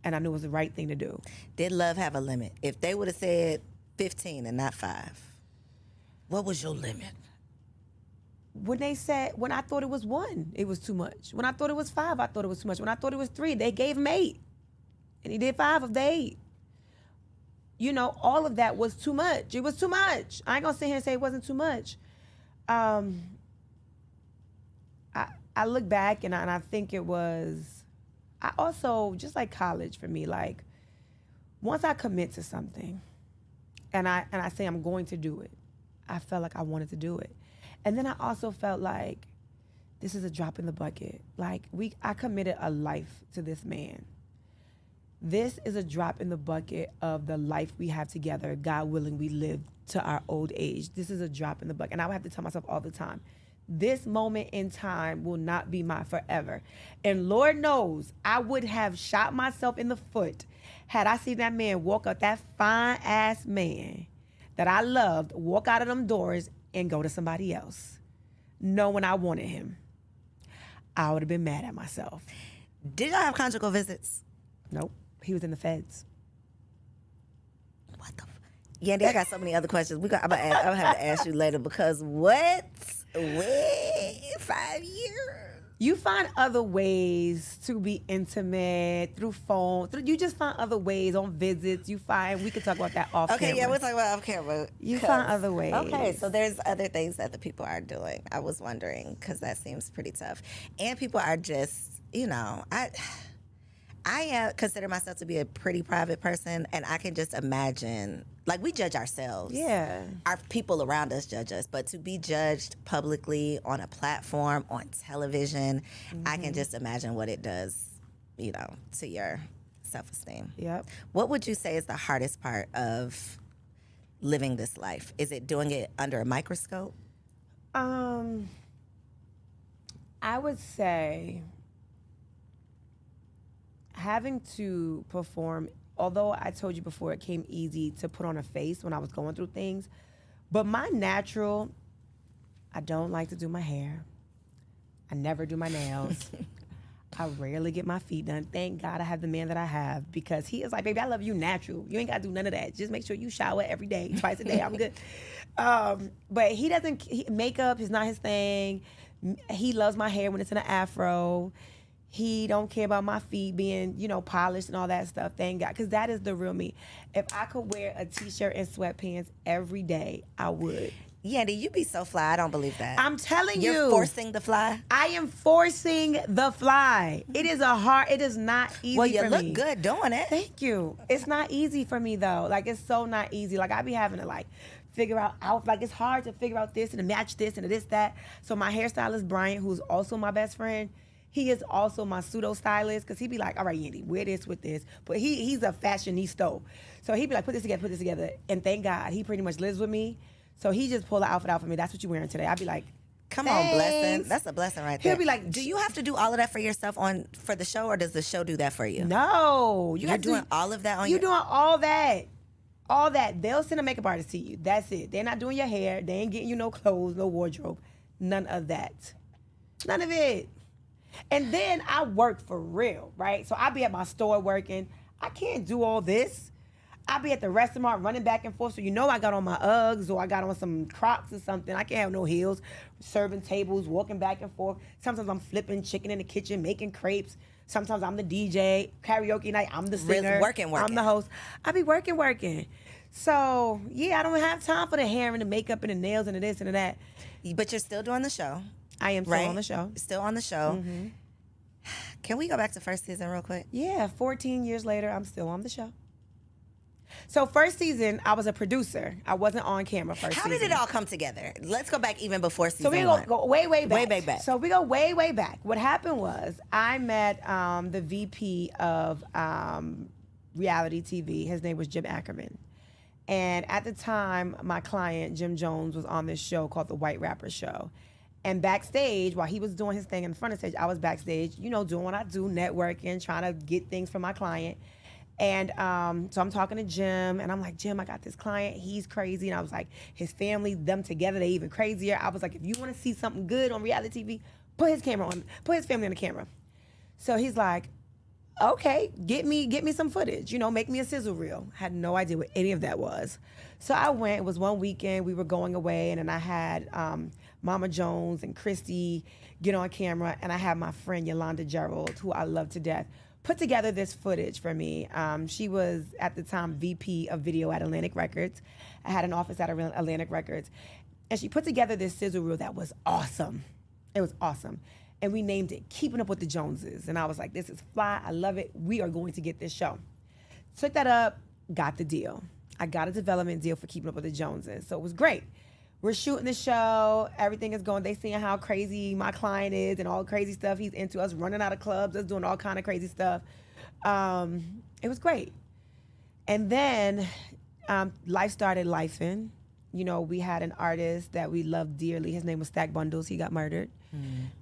and I knew it was the right thing to do.
Did love have a limit? If they would have said 15 and not 5, what was your limit?
When I thought it was 1, it was too much. When I thought it was 5, I thought it was too much. When I thought it was 3, they gave him 8. And he did 5 of the 8. All of that was too much. It was too much. I ain't gonna sit here and say it wasn't too much. I look back and I think it was, I also, just like college for me, like, once I commit to something and I say I'm going to do it, I felt like I wanted to do it. And then I also felt like this is a drop in the bucket. Like, I committed a life to this man. This is a drop in the bucket of the life we have together. God willing, we live to our old age. This is a drop in the bucket. And I would have to tell myself all the time, this moment in time will not be my forever. And Lord knows, I would have shot myself in the foot had I seen that man walk up, that fine-ass man that I loved, walk out of them doors and go to somebody else, knowing I wanted him. I would have been mad at myself.
Did y'all have conjugal visits?
Nope. He was in the feds.
What the Yandy, I got so many other questions. I'm gonna have to ask you later because what? Wait, 5 years?
You find other ways to be intimate through phone. You just find other ways on visits. We could talk about that off camera.
Okay, yeah, we'll talk about off camera.
You find other ways.
Okay, so there's other things that the people are doing. I was wondering because that seems pretty tough. And people are just, I consider myself to be a pretty private person, and I can just imagine, like, we judge ourselves.
Yeah.
Our people around us judge us, but to be judged publicly on a platform, on television, I can just imagine what it does, to your self-esteem.
Yep.
What would you say is the hardest part of living this life? Is it doing it under a microscope?
I would say having to perform, although I told you before it came easy to put on a face when I was going through things, but my natural, I don't like to do my hair. I never do my nails. I rarely get my feet done. Thank God I have the man that I have, because he is like, baby, I love you natural. You ain't got to do none of that. Just make sure you shower every day, twice a day. I'm good. But he doesn't, makeup is not his thing. He loves my hair when it's in an afro. He don't care about my feet being, polished and all that stuff. Thank God, because that is the real me. If I could wear a t-shirt and sweatpants every day, I would.
Yandy, you be so fly. I don't believe that.
I'm telling you.
You're forcing the fly?
I am forcing the fly. It is not easy for me.
Well, you look good doing it.
Thank you. It's not easy for me, though. Like, it's so not easy. Like, I be having to, figure out, it's hard to figure out this and to match this and to this, that. So my hairstylist, Brian, who's also my best friend, he is also my pseudo stylist, because he be like, all right, Yandy, wear this with this. But he's a fashionista. So he be like, put this together. And thank God, he pretty much lives with me. So he just pulled the outfit out for me. That's what you're wearing today. I'd be like,
come on, blessing. That's a blessing right there.
He'll be like,
do you have to do all of that for yourself for the show, or does the show do that for you?
No.
You're doing all of that on
You're doing all that. All that. They'll send a makeup artist to you. That's it. They're not doing your hair. They ain't getting you no clothes, no wardrobe. None of that. None of it. And then I work for real, right? So I be at my store working. I can't do all this. I be at the restaurant running back and forth. So I got on my Uggs or I got on some Crocs or something. I can't have no heels. Serving tables, walking back and forth. Sometimes I'm flipping chicken in the kitchen, making crepes. Sometimes I'm the DJ. Karaoke night, I'm the singer.
Really working.
I'm the host. I be working. So, yeah, I don't have time for the hair and the makeup and the nails and the this and the that.
But you're still doing the show.
I am still on the show.
Still on the show.
Mm-hmm.
Can we go back to first season real quick?
Yeah, 14 years later, I'm still on the show. So first season, I was a producer. I wasn't on camera first season.
How did it all come together? Let's go back even before season
one. So we go way back.
Way back.
So we go way back. What happened was I met the VP of reality TV. His name was Jim Ackerman. And at the time, my client, Jim Jones, was on this show called The White Rapper Show. And backstage, while he was doing his thing in front of stage, I was backstage, doing what I do, networking, trying to get things from my client. And so I'm talking to Jim, and I'm like, Jim, I got this client. He's crazy. And I was like, his family, them together, they even crazier. I was like, if you want to see something good on reality TV, put his family on the camera. So he's like, okay, get me some footage. Make me a sizzle reel. Had no idea what any of that was. So I went. It was one weekend. We were going away, and then I had Mama Jones and Chrissy get on camera, and I had my friend Yolanda Gerald, who I love to death, put together this footage for me. She was, at the time, VP of video at Atlantic Records. I had an office at Atlantic Records. And she put together this sizzle reel that was awesome. It was awesome. And we named it Keeping Up with the Joneses. And I was like, this is fly. I love it. We are going to get this show. Took that up, got the deal. I got a development deal for Keeping Up with the Joneses. So it was great. We're shooting the show. Everything is going. They seeing how crazy my client is and all the crazy stuff he's into. Us running out of clubs, us doing all kind of crazy stuff. It was great. And then life started lifing. We had an artist that we loved dearly. His name was Stack Bundles. He got murdered.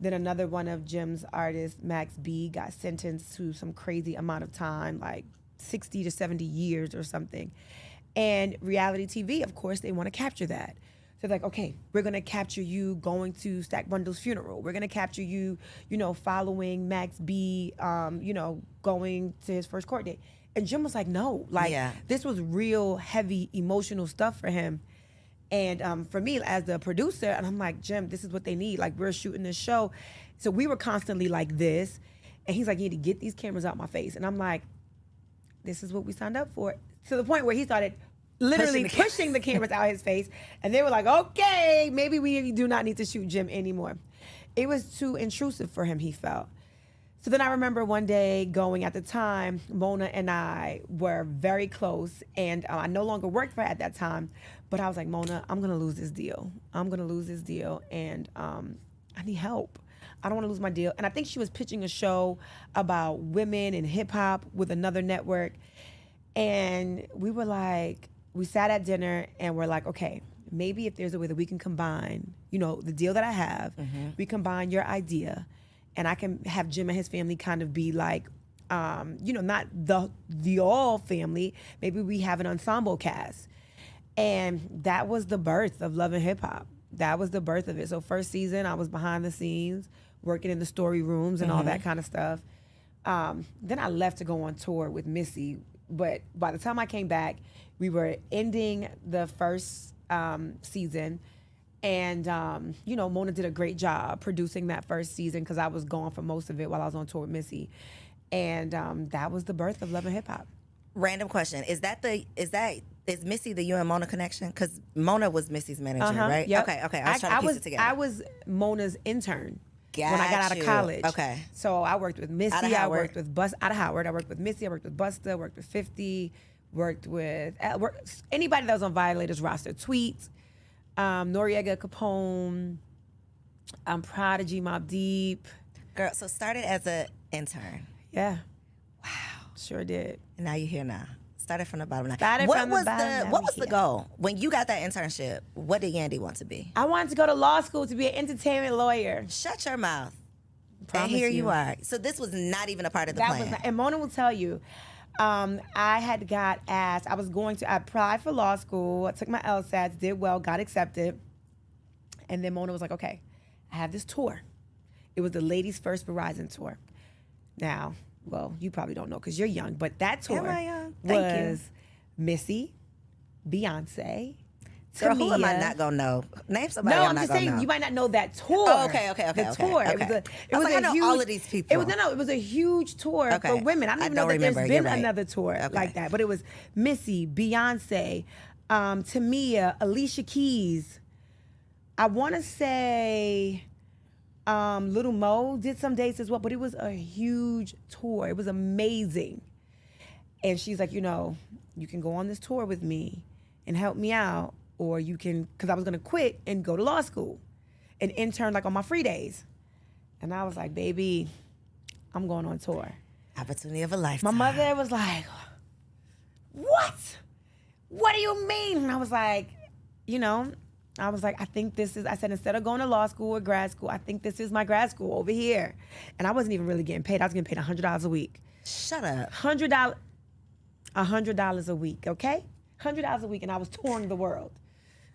Then another one of Jim's artists, Max B, got sentenced to some crazy amount of time, like 60 to 70 years or something. And reality TV, of course, they want to capture that. So they're like, okay, we're going to capture you going to Stack Bundles' funeral. We're going to capture you, following Max B, going to his first court date. And Jim was like, no, this was real heavy emotional stuff for him. And for me, as the producer, and I'm like, Jim, this is what they need. Like, we're shooting this show. So we were constantly like this. And he's like, you need to get these cameras out my face. And I'm like, this is what we signed up for. To the point where he started literally pushing the cameras out his face. And they were like, okay, maybe we do not need to shoot Jim anymore. It was too intrusive for him, he felt. So then I remember one day going, at the time, Mona and I were very close, and I no longer worked for her at that time, but I was like, Mona, I'm going to lose this deal. And I need help. I don't want to lose my deal. And I think she was pitching a show about women in hip hop with another network. And we were like, we sat at dinner and we're like, okay, maybe if there's a way that we can combine, you know, the deal that I have, we combine your idea, and I can have Jim and his family kind of be like, you know, not the all family. Maybe we have an ensemble cast. And that was the birth of Love and Hip Hop. That was the birth of it. So first season, I was behind the scenes, working in the story rooms and all that kind of stuff. Then I left to go on tour with Missy. But by the time I came back, we were ending the first season. And, you know, Mona did a great job producing that first season because I was gone for most of it while I was on tour with Missy. And that was the birth of Love and Hip Hop.
Random question. Is Missy the you and Mona connection? Because Mona was Missy's manager, right?
Yep.
Okay. I was trying to piece it together.
I was Mona's intern when I got out of college.
Okay.
So I worked with Missy. I worked with out of Howard. I worked with Missy. I worked with Busta. Worked with 50. Worked with anybody that was on Violators roster. Tweet, Noriega Capone, Prodigy, Mobb Deep.
Girl, so started as an intern.
Yeah.
Wow.
Sure did.
And now you're here now. Started from the bottom.
What
was the goal when you got that internship? What did Yandy want to be?
I wanted to go to law school to be an entertainment lawyer.
Shut your mouth.
Promise
and here
you.
you are. So this was not even a part of the plan.
And Mona will tell you, I had got asked. I applied for law school. I took my LSATs, did well, got accepted, and then Mona was like, "Okay, I have this tour." It was the ladies' first Verizon tour. Now, well, you probably don't know because you're young, but that tour was Missy, Beyonce,
Girl,
Tamia.
who am I not gonna know? Name somebody.
No,
I'm
I'm
not
just
gonna
saying
know.
you might not know that tour.
Oh, okay.
The tour.
Okay.
It was
I know all of these people.
It was a huge tour for women. I don't even know that there's been another tour like that. But it was Missy, Beyonce, Tamia, Alicia Keys. I want to say Little Mo did some dates as well, but it was a huge tour. It was amazing. And she's like, you know, you can go on this tour with me and help me out, or you can, because I was going to quit and go to law school and intern like on my free days. And I was like, baby, I'm going on tour.
Opportunity of a lifetime.
My mother was like, what? What do you mean? And I was like, you know, I said, instead of going to law school or grad school, I think this is my grad school over here. And I wasn't even really getting paid. I was getting paid $100 a week.
Shut up.
$100 a week, okay? $100 a week, and I was touring the world.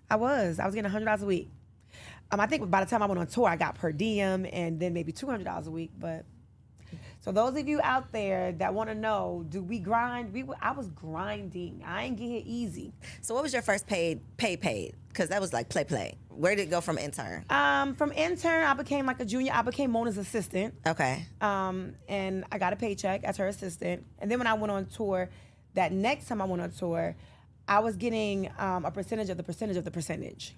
I was getting $100 a week. I think by the time I went on tour, I got per diem and then maybe $200 a week. But so those of you out there that want to know, do we grind? I was grinding. I ain't get here easy.
So what was your first paid? Because that was like play. Where did it go from intern?
From intern, I became like a junior. I became Mona's assistant.
Okay.
And I got a paycheck as her assistant. And then when I went on tour, that next time I went on tour, I was getting a percentage of the percentage of the percentage.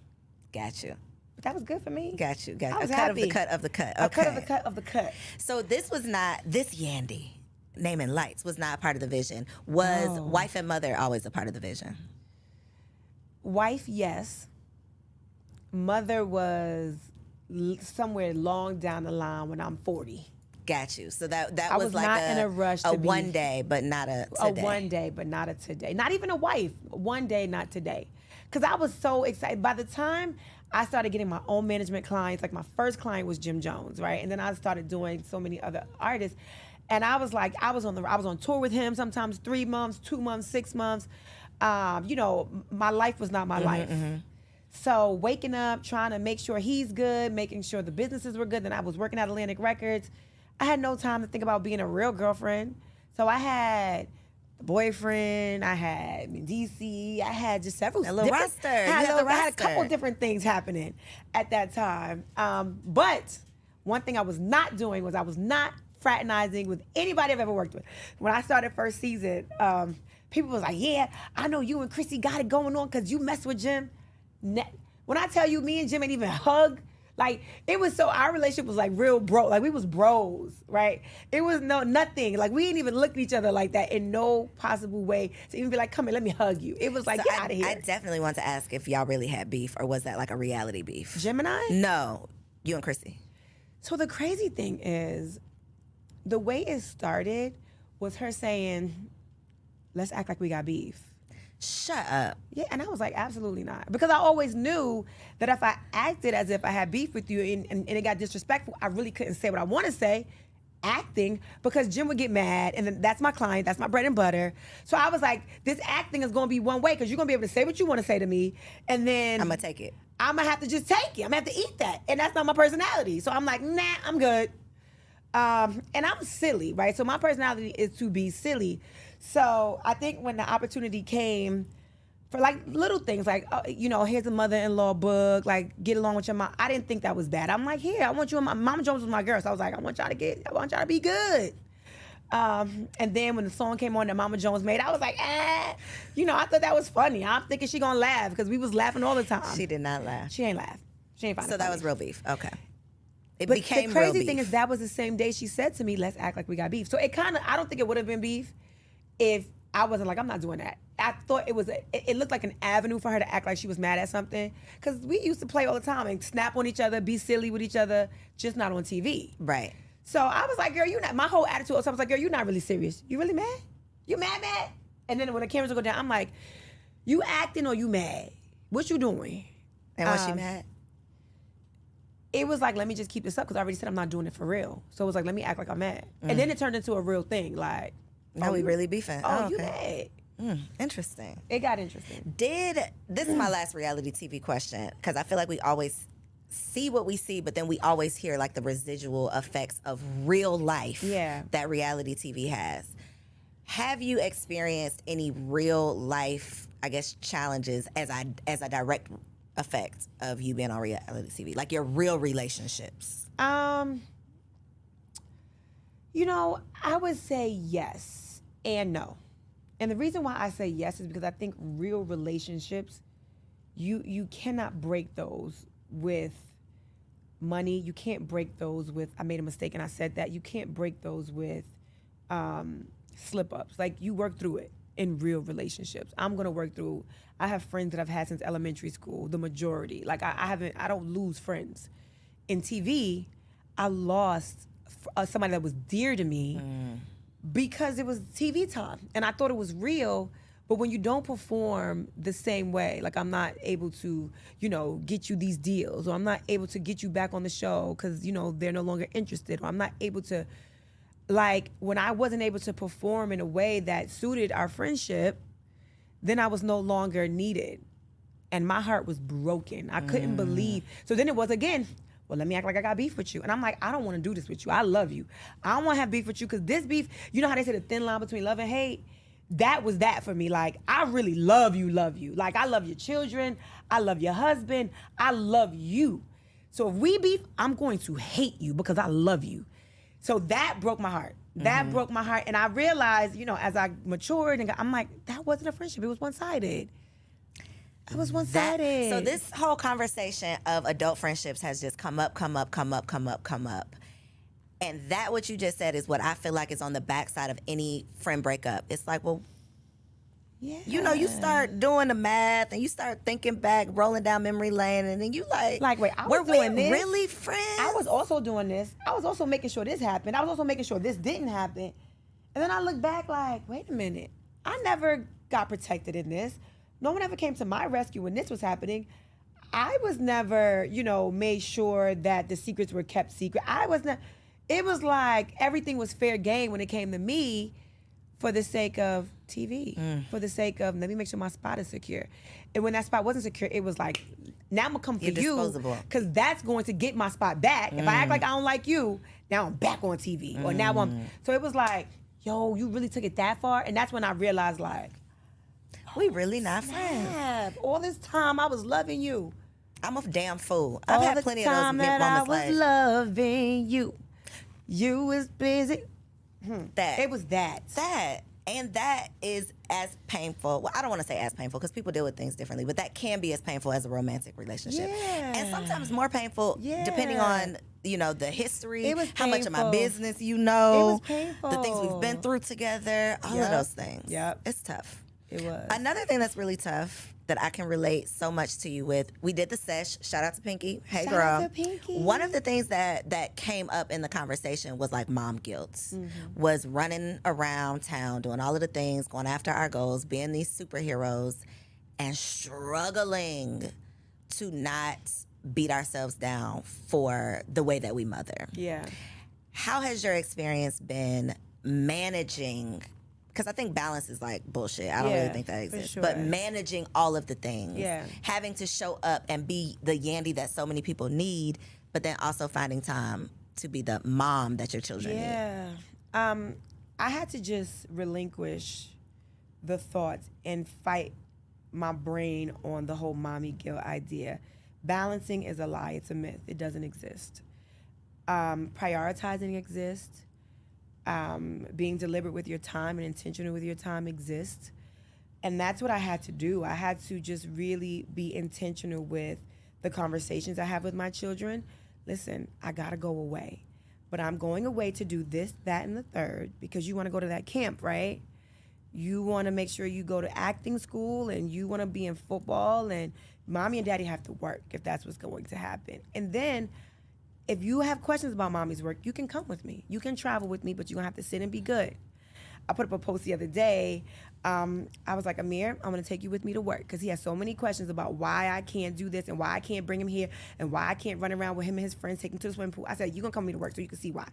Got you.
But that was good for me.
Got you.
I was
a
happy.
cut of the cut. Okay.
A cut of the cut of the cut.
So this Yandy, naming lights, was not part of the vision. Was wife and mother always a part of the vision?
Wife, yes. Mother was somewhere long down the line when I'm 40.
Got you. So that
I
was like
not in a rush to be
one day, but not a today.
A one day, but not a today. Not even a wife. One day, not today. Because I was so excited. By the time I started getting my own management clients, like my first client was Jim Jones, right? And then I started doing so many other artists. And I was like, I was on tour with him sometimes 3 months, 2 months, 6 months. You know, my life was not my life. Mm-hmm. So waking up, trying to make sure he's good, making sure the businesses were good. Then I was working at Atlantic Records. I had no time to think about being a real girlfriend. So I had the boyfriend, I had DC, I had just several
little roster.
I had a couple different things happening at that time. But one thing I was not doing was I was not fraternizing with anybody I've ever worked with. When I started first season, people was like, yeah, I know you and Chrissy got it going on because you mess with Jim. When I tell you me and Jim ain't even hug, like, it was so, our relationship was like real bro, like we was bros, right? It was nothing. Like, we didn't even look at each other like that in no possible way to even be like, come here, let me hug you. It was like, get out of here.
I definitely want to ask if y'all really had beef, or was that like a reality beef?
Jim and I?
No, you and Chrissy.
So the crazy thing is, the way it started was her saying, let's act like we got beef.
Shut up.
Yeah, and I was like, absolutely not. Because I always knew that if I acted as if I had beef with you and it got disrespectful, I really couldn't say what I want to say, acting, because Jim would get mad, and then that's my client, that's my bread and butter. So I was like, this acting is going to be one way, because you're going to be able to say what you want to say to me, and then
I'm going to take it.
I'm going to have to just take it. I'm going to have to eat that. And that's not my personality. So I'm like, nah, I'm good. And I'm silly, right? So my personality is to be silly. So I think when the opportunity came for like little things, like, here's a mother-in-law book, like get along with your mom. I didn't think that was bad. I'm like, here, I want you and Mama Jones was my girl. So I was like, I want y'all to be good. And then when the song came on that Mama Jones made, I was like, I thought that was funny. I'm thinking she gonna laugh because we was laughing all the time.
She did not laugh.
She ain't laugh. She ain't find it
So that
funny.
was real beef. Okay. It
But
became
the
real
crazy
beef.
thing is that was the same day she said to me, let's act like we got beef. So it kind of, I don't think it would have been beef if I wasn't like, I'm not doing that. I thought it looked like an avenue for her to act like she was mad at something. Because we used to play all the time and snap on each other, be silly with each other, just not on TV.
Right.
So I was like, girl, my whole attitude, I was like, girl, you're not really serious. You really mad? You mad? And then when the cameras would go down, I'm like, you acting or you mad? What you doing?
And was she mad?
It was like, let me just keep this up because I already said I'm not doing it for real. So it was like, let me act like I'm mad. And then it turned into a real thing. Like,
Now we really beefing.
oh,
okay.
you mad.
Interesting.
It got interesting.
This is my last reality TV question, because I feel like we always see what we see, but then we always hear like the residual effects of real life that reality TV has. Have you experienced any real life, I guess, challenges as a direct effect of you being on reality TV? Like your real relationships?
I would say yes and no. And the reason why I say yes is because I think real relationships, you cannot break those with money. You can't break those with, I made a mistake and I said that. You can't break those with slip-ups. Like, you work through it in real relationships. I'm going to work through, I have friends that I've had since elementary school, the majority. Like, I don't lose friends. In TV, I lost somebody that was dear to me because it was TV time and I thought it was real. But when you don't perform the same way, like I'm not able to, get you these deals, or I'm not able to get you back on the show because, they're no longer interested, or I'm not able to, like, when I wasn't able to perform in a way that suited our friendship, then I was no longer needed. And my heart was broken. I couldn't believe. So then it was again, well, let me act like I got beef with you. And I'm like, I don't want to do this with you. I love you. I don't want to have beef with you because this beef, you know how they say the thin line between love and hate? That was that for me. Like, I really love you. Like, I love your children. I love your husband. I love you. So if we beef, I'm going to hate you because I love you. So that broke my heart. That broke my heart. And I realized, as I matured, and I'm like, that wasn't a friendship. It was one-sided. It was one-sided.
So this whole conversation of adult friendships has just come up. And that what you just said is what I feel like is on the backside of any friend breakup. It's like, well, you start doing the math and you start thinking back, rolling down memory lane, and then you like,
wait, I
were
was doing
we
this?
really friends?
I was also doing this. I was also making sure this happened. I was also making sure this didn't happen. And then I look back like, wait a minute. I never got protected in this. No one ever came to my rescue when this was happening. I was never, made sure that the secrets were kept secret. It was like everything was fair game when it came to me for the sake of TV, for the sake of, let me make sure my spot is secure. And when that spot wasn't secure, it was like, now I'm going to come for you because that's going to get my spot back. If I act like I don't like you, now I'm back on TV. Or now so it was like, yo, you really took it that far? And that's when I realized, like,
we really not friends.
All this time I was loving you.
I'm a damn fool. I've had plenty of those moments
that I was
like
loving you. You was busy.
that.
It was that.
And that is as painful. Well, I don't want to say as painful because people deal with things differently, but that can be as painful as a romantic relationship.
Yeah.
And sometimes more painful depending on, the history,
It was
how much of my
painful.
business you know.
It was painful.
The things we've been through together, all of
Yep.
those things.
Yep.
It's tough.
It was.
Another thing that's really tough that I can relate so much to you with. We did the sesh. Shout out to Pinky. Hey,
Shout
girl.
out to Pinky.
One of the things that came up in the conversation was like mom guilt. Was running around town, doing all of the things, going after our goals, being these superheroes, and struggling to not beat ourselves down for the way that we mother.
Yeah.
How has your experience been managing? Because I think balance is like bullshit. I don't really think that exists.
sure.
But managing all of the things,
Yeah.
having to show up and be the Yandy that so many people need, but then also finding time to be the mom that your children need.
Yeah. I had to just relinquish the thoughts and fight my brain on the whole mommy guilt idea. Balancing is a lie. It's a myth. It doesn't exist. Prioritizing exists. Being deliberate with your time and intentional with your time exists. And that's what I had to do. I had to just really be intentional with the conversations I have with my children. Listen, I gotta go away. But I'm going away to do this, that, and the third, because you wanna go to that camp, right? You wanna make sure you go to acting school and you wanna be in football, and mommy and daddy have to work if that's what's going to happen. And then if you have questions about mommy's work, you can come with me. You can travel with me, but you're gonna have to sit and be good. I put up a post the other day. I was like, Amir, I'm gonna take you with me to work, because he has so many questions about why I can't do this and why I can't bring him here and why I can't run around with him and his friends, take him to the swimming pool. I said, you're gonna come with me to work so you can see why.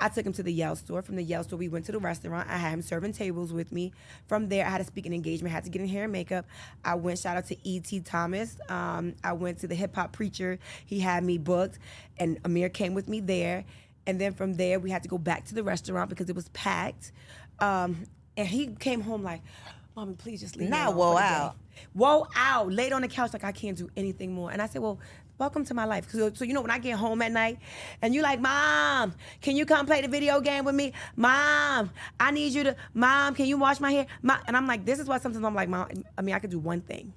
I took him to the Yale store. From the Yale store, we went to the restaurant. I had him serving tables with me. From there, I had a speaking engagement, had to get in hair and makeup. I went, shout out to E.T. Thomas. I went to the hip hop preacher. He had me booked, and Amir came with me there. And then from there, we had to go back to the restaurant because it was packed. And he came home like, Mommy, please just leave me alone
Whoa
for the
out.
day. Whoa out. Laid on the couch like I can't do anything more. And I said, well, welcome to my life. So you know, when I get home at night and you like, Mom, can you come play the video game with me? Mom, I need you to, Mom, can you wash my hair? And I'm like, this is why sometimes I'm like, Mom, I mean, I could do one thing.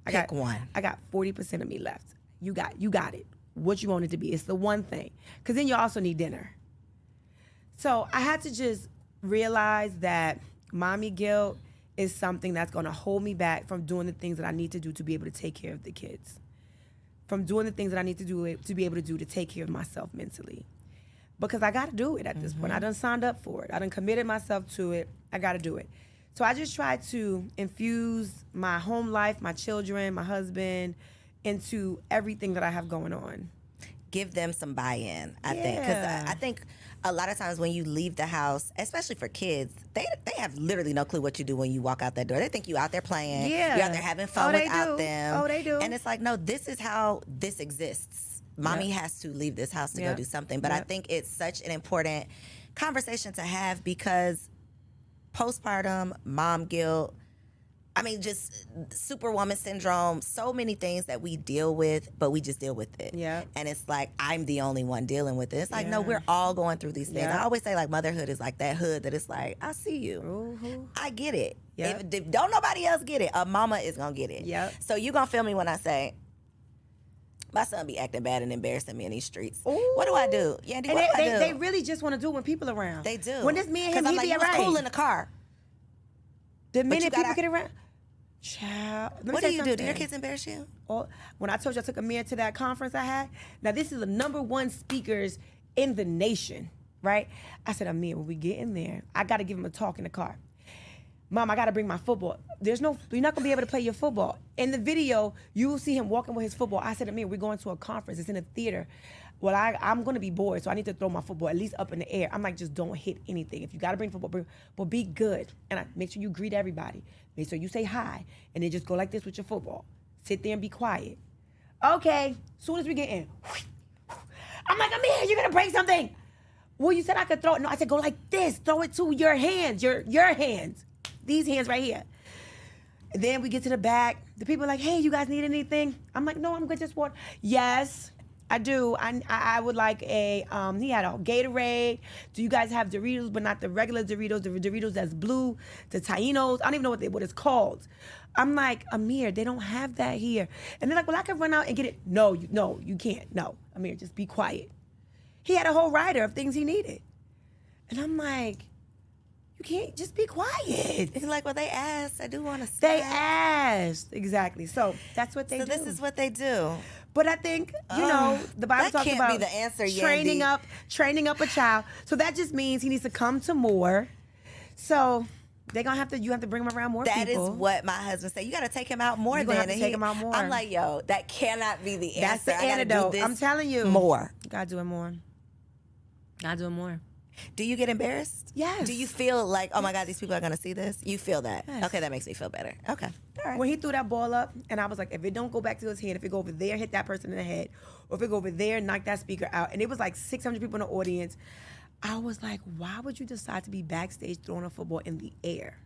Pick one.
I got 40% of me left. You got it. What you want it to be. It's the one thing. Because then you also need dinner. So I had to just realize that mommy guilt is something that's going to hold me back from doing the things that I need to do to be able to take care of the kids. From doing the things that I need to do to be able to do to take care of myself mentally. Because I got to do it at this point. I done signed up for it. I done committed myself to it. I got to do it. So I just try to infuse my home life, my children, my husband, into everything that I have going on.
Give them some buy-in, I think. Because I think a lot of times when you leave the house, especially for kids, they have literally no clue what you do when you walk out that door. They think you out there playing.
Yeah.
You're out there having fun without
do.
them.
Oh, they do.
And it's like, no, this is how this exists. Mommy has to leave this house to go do something. But I think it's such an important conversation to have, because postpartum, mom guilt, I mean, just superwoman syndrome, so many things that we deal with, but we just deal with it.
Yeah.
And it's like, I'm the only one dealing with it. It's like, no, we're all going through these things.
Yeah.
I always say, like, motherhood is like that hood that it's like, I see you.
Mm-hmm.
I get it.
Yeah.
If don't nobody else get it, a mama is going to get it.
Yep.
So you going to feel me when I say, my son be acting bad and embarrassing me in these streets.
Ooh.
What do I do? Yandy,
And
what do I do?
they really just want to do it when people are around.
They do.
When it's me and him,
I'm
he
like,
be
you
all
was
right.
cool in the car.
The minute people
gotta-
get around, child. let me
What
tell
do you do? Do your
something.
kids embarrass you?
When I told you I took Amir to that conference I had, now this is the #1 speakers in the nation, right? I said, Amir, when we get in there, I got to give him a talk in the car. Mom, I got to bring my football. You're not going to be able to play your football. In the video, you will see him walking with his football. I said, Amir, we're going to a conference. It's in a theater. Well, I'm going to be bored, so I need to throw my football at least up in the air. I'm like, just don't hit anything. If you got to bring football, but be good. And make sure you greet everybody. Make sure you say hi. And then just go like this with your football. Sit there and be quiet. Okay, soon as we get in. I'm like, Amir, you're going to break something. Well, you said I could throw it. No, I said, go like this. Throw it to your hands, your hands. These hands right here. And then we get to the back. The people are like, hey, you guys need anything? I'm like, no, I'm good, just water. Yes, I do. I would like he had a Gatorade. Do you guys have Doritos, but not the regular Doritos, the Doritos that's blue, the Taínos? I don't even know what it's called. I'm like, Amir, they don't have that here. And they're like, well, I can run out and get it. No, you can't. No, Amir, just be quiet. He had a whole rider of things he needed. And I'm like, You can't just be quiet.
It's like, well, they asked. I do want to stay.
They asked. Exactly. So that's what they do.
So this is what they do.
But I think, you know, the Bible talks
can't
about
be the answer,
training
Yandy.
up a child. So that just means he needs to come to more. So they're gonna you have to bring him around more people.
That is what my husband said. You got to take him out more.
You're gonna have to take him out more.
I'm like, yo, that cannot be the answer.
That's the antidote. I'm telling you.
More.
You gotta do it more. Gotta do it more.
Do you get embarrassed?
Yes.
Do you feel like, oh my God, these people are gonna see this? You feel that?
Yes.
Okay, that makes me feel better. Okay. All right.
When he threw that ball up, and I was like, if it don't go back to his head, if it go over there, hit that person in the head, or if it go over there, knock that speaker out, and it was like 600 people in the audience, I was like, why would you decide to be backstage throwing a football in the air?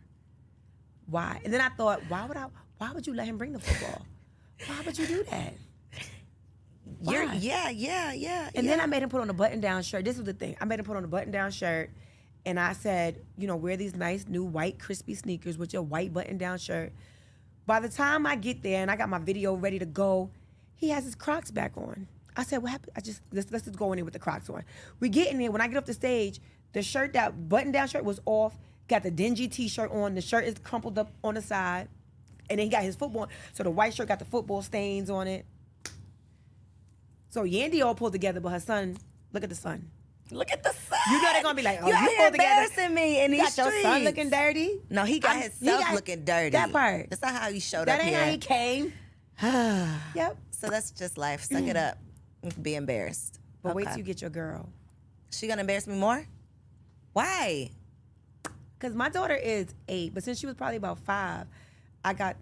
Why? And then I thought, why would you let him bring the football? Why would you do that? Why? And then I made him put on a button-down shirt. This was the thing. I made him put on a button-down shirt, and I said, you know, wear these nice new white crispy sneakers with your white button-down shirt. By the time I get there and I got my video ready to go, he has his Crocs back on. I said, what happened? Let's just go in there with the Crocs on. We get in there. When I get off the stage, the shirt, that button-down shirt was off. Got the dingy T-shirt on. The shirt is crumpled up on the side. And then he got his football. So the white shirt got the football stains on it. So Yandy all pulled together, but her son, look at the son.
Look at the son.
You know they're going to be like, oh,
You're
you pulled together.
embarrassing me in these
Got
streets.
your son looking dirty?
No, he got himself looking dirty.
That part.
That's not how he showed
That
up
ain't
here.
how he came. Yep.
So that's just life. Suck it up. Be embarrassed.
But wait till you get your girl.
She gonna embarrass me more? Why?
Because my daughter is 8, but since she was probably about 5, I got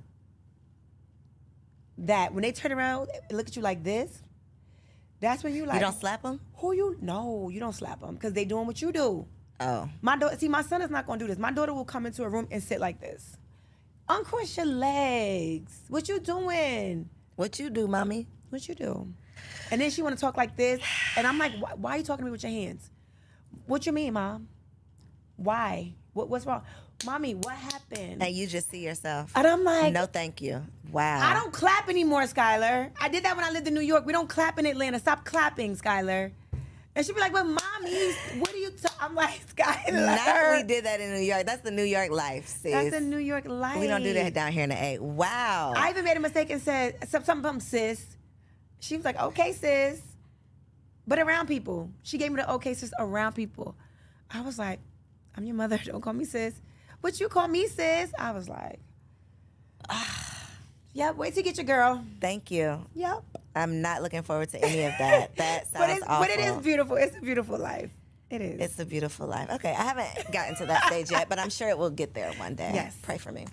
that. When they turn around and look at you like this, that's when you like.
You don't slap them?
No, you don't slap them because they doing what you do.
Oh.
My daughter, see, my son is not going to do this. My daughter will come into a room and sit like this. Uncross your legs. What you doing?
What you do, mommy?
What you do? And then she want to talk like this. And I'm like, why are you talking to me with your hands? What you mean, Mom? Why? What's wrong? Mommy, what happened?
And you just see yourself.
And I'm like,
no, thank you. Wow.
I don't clap anymore, Skylar. I did that when I lived in New York. We don't clap in Atlanta. Stop clapping, Skylar. And she'd be like, but Mommy, what are you I'm like, Skylar.
Not we did that in New York. That's the New York life, sis.
That's the New York life.
We don't do that down here in the A. Wow.
I even made a mistake and said something from sis. She was like, okay, sis. But around people. She gave me the okay, sis, around people. I was like, I'm your mother. Don't call me sis. But you call me sis. I was like, yep, wait till you get your girl.
Thank you.
Yep.
I'm not looking forward to any of that. That sounds awful.
But it is beautiful. It's a beautiful life. It is.
It's a beautiful life. Okay, I haven't gotten to that stage yet, but I'm sure it will get there one day.
Yes.
Pray for me.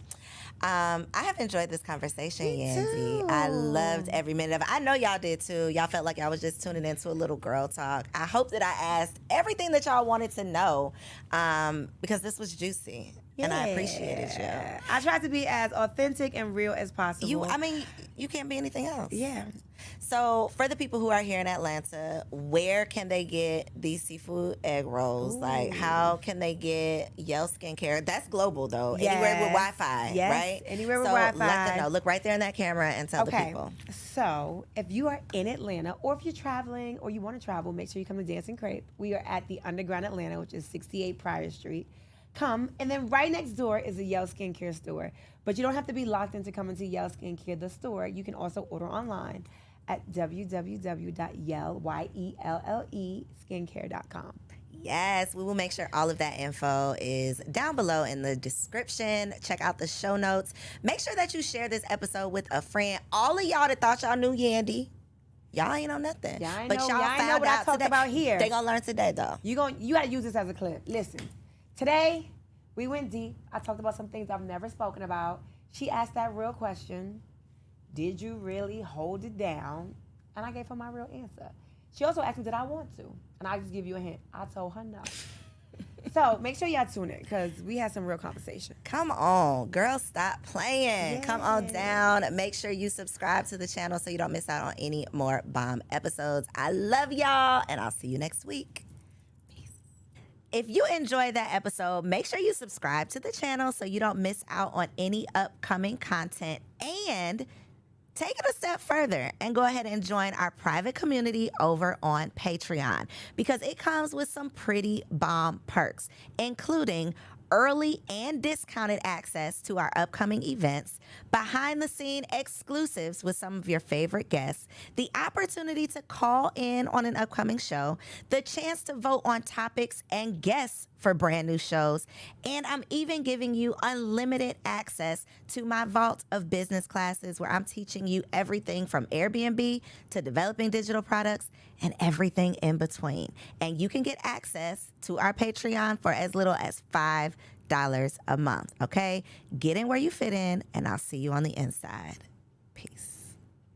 I have enjoyed this conversation,
Me
Yandy.
too.
I loved every minute of it. I know y'all did too. Y'all felt like y'all was just tuning into a little girl talk. I hope that I asked everything that y'all wanted to know because this was juicy. Yeah. And I appreciated you.
I tried to be as authentic and real as possible.
You can't be anything else.
Yeah.
So for the people who are here in Atlanta, where can they get these seafood egg rolls?
Ooh.
Like, how can they get Yell Skincare? That's global, though.
Yes.
Anywhere with Wi-Fi,
yes.
right?
Anywhere with
so
Wi-Fi.
let them know. Look right there in that camera and tell the people.
So if you are in Atlanta or if you're traveling or you want to travel, make sure you come to Dancing Crepe. We are at the Underground Atlanta, which is 68 Pryor Street. Come, and then right next door is a Yell Skincare store. But you don't have to be locked into coming to Yell Skincare, the store. You can also order online at www.skincare.com.
Yes, we will make sure all of that info is down below in the description. Check out the show notes. Make sure that you share this episode with a friend. All of y'all that thought y'all knew Yandy, y'all ain't know nothing.
Y'all ain't
but
know,
y'all
y'all ain't
found
know what
out
I talked
today.
about here.
They gonna learn today, though.
You gotta use this as a clip. Listen, today we went deep. I talked about some things I've never spoken about. She asked that real question. Did you really hold it down? And I gave her my real answer. She also asked me, did I want to? And I just give you a hint. I told her no. So make sure y'all tune in because we had some real conversation.
Come on, girl, stop playing.
Yes.
Come on down. Make sure you subscribe to the channel so you don't miss out on any more bomb episodes. I love y'all, and I'll see you next week. If you enjoyed that episode, make sure you subscribe to the channel so you don't miss out on any upcoming content. And take it a step further and go ahead and join our private community over on Patreon because it comes with some pretty bomb perks, including early and discounted access to our upcoming events, behind-the-scene exclusives with some of your favorite guests, the opportunity to call in on an upcoming show, the chance to vote on topics and guests for brand new shows, and I'm even giving you unlimited access to my vault of business classes where I'm teaching you everything from Airbnb to developing digital products and everything in between. And you can get access to our Patreon for as little as $5 a month, okay? Get in where you fit in, and I'll see you on the inside. Peace.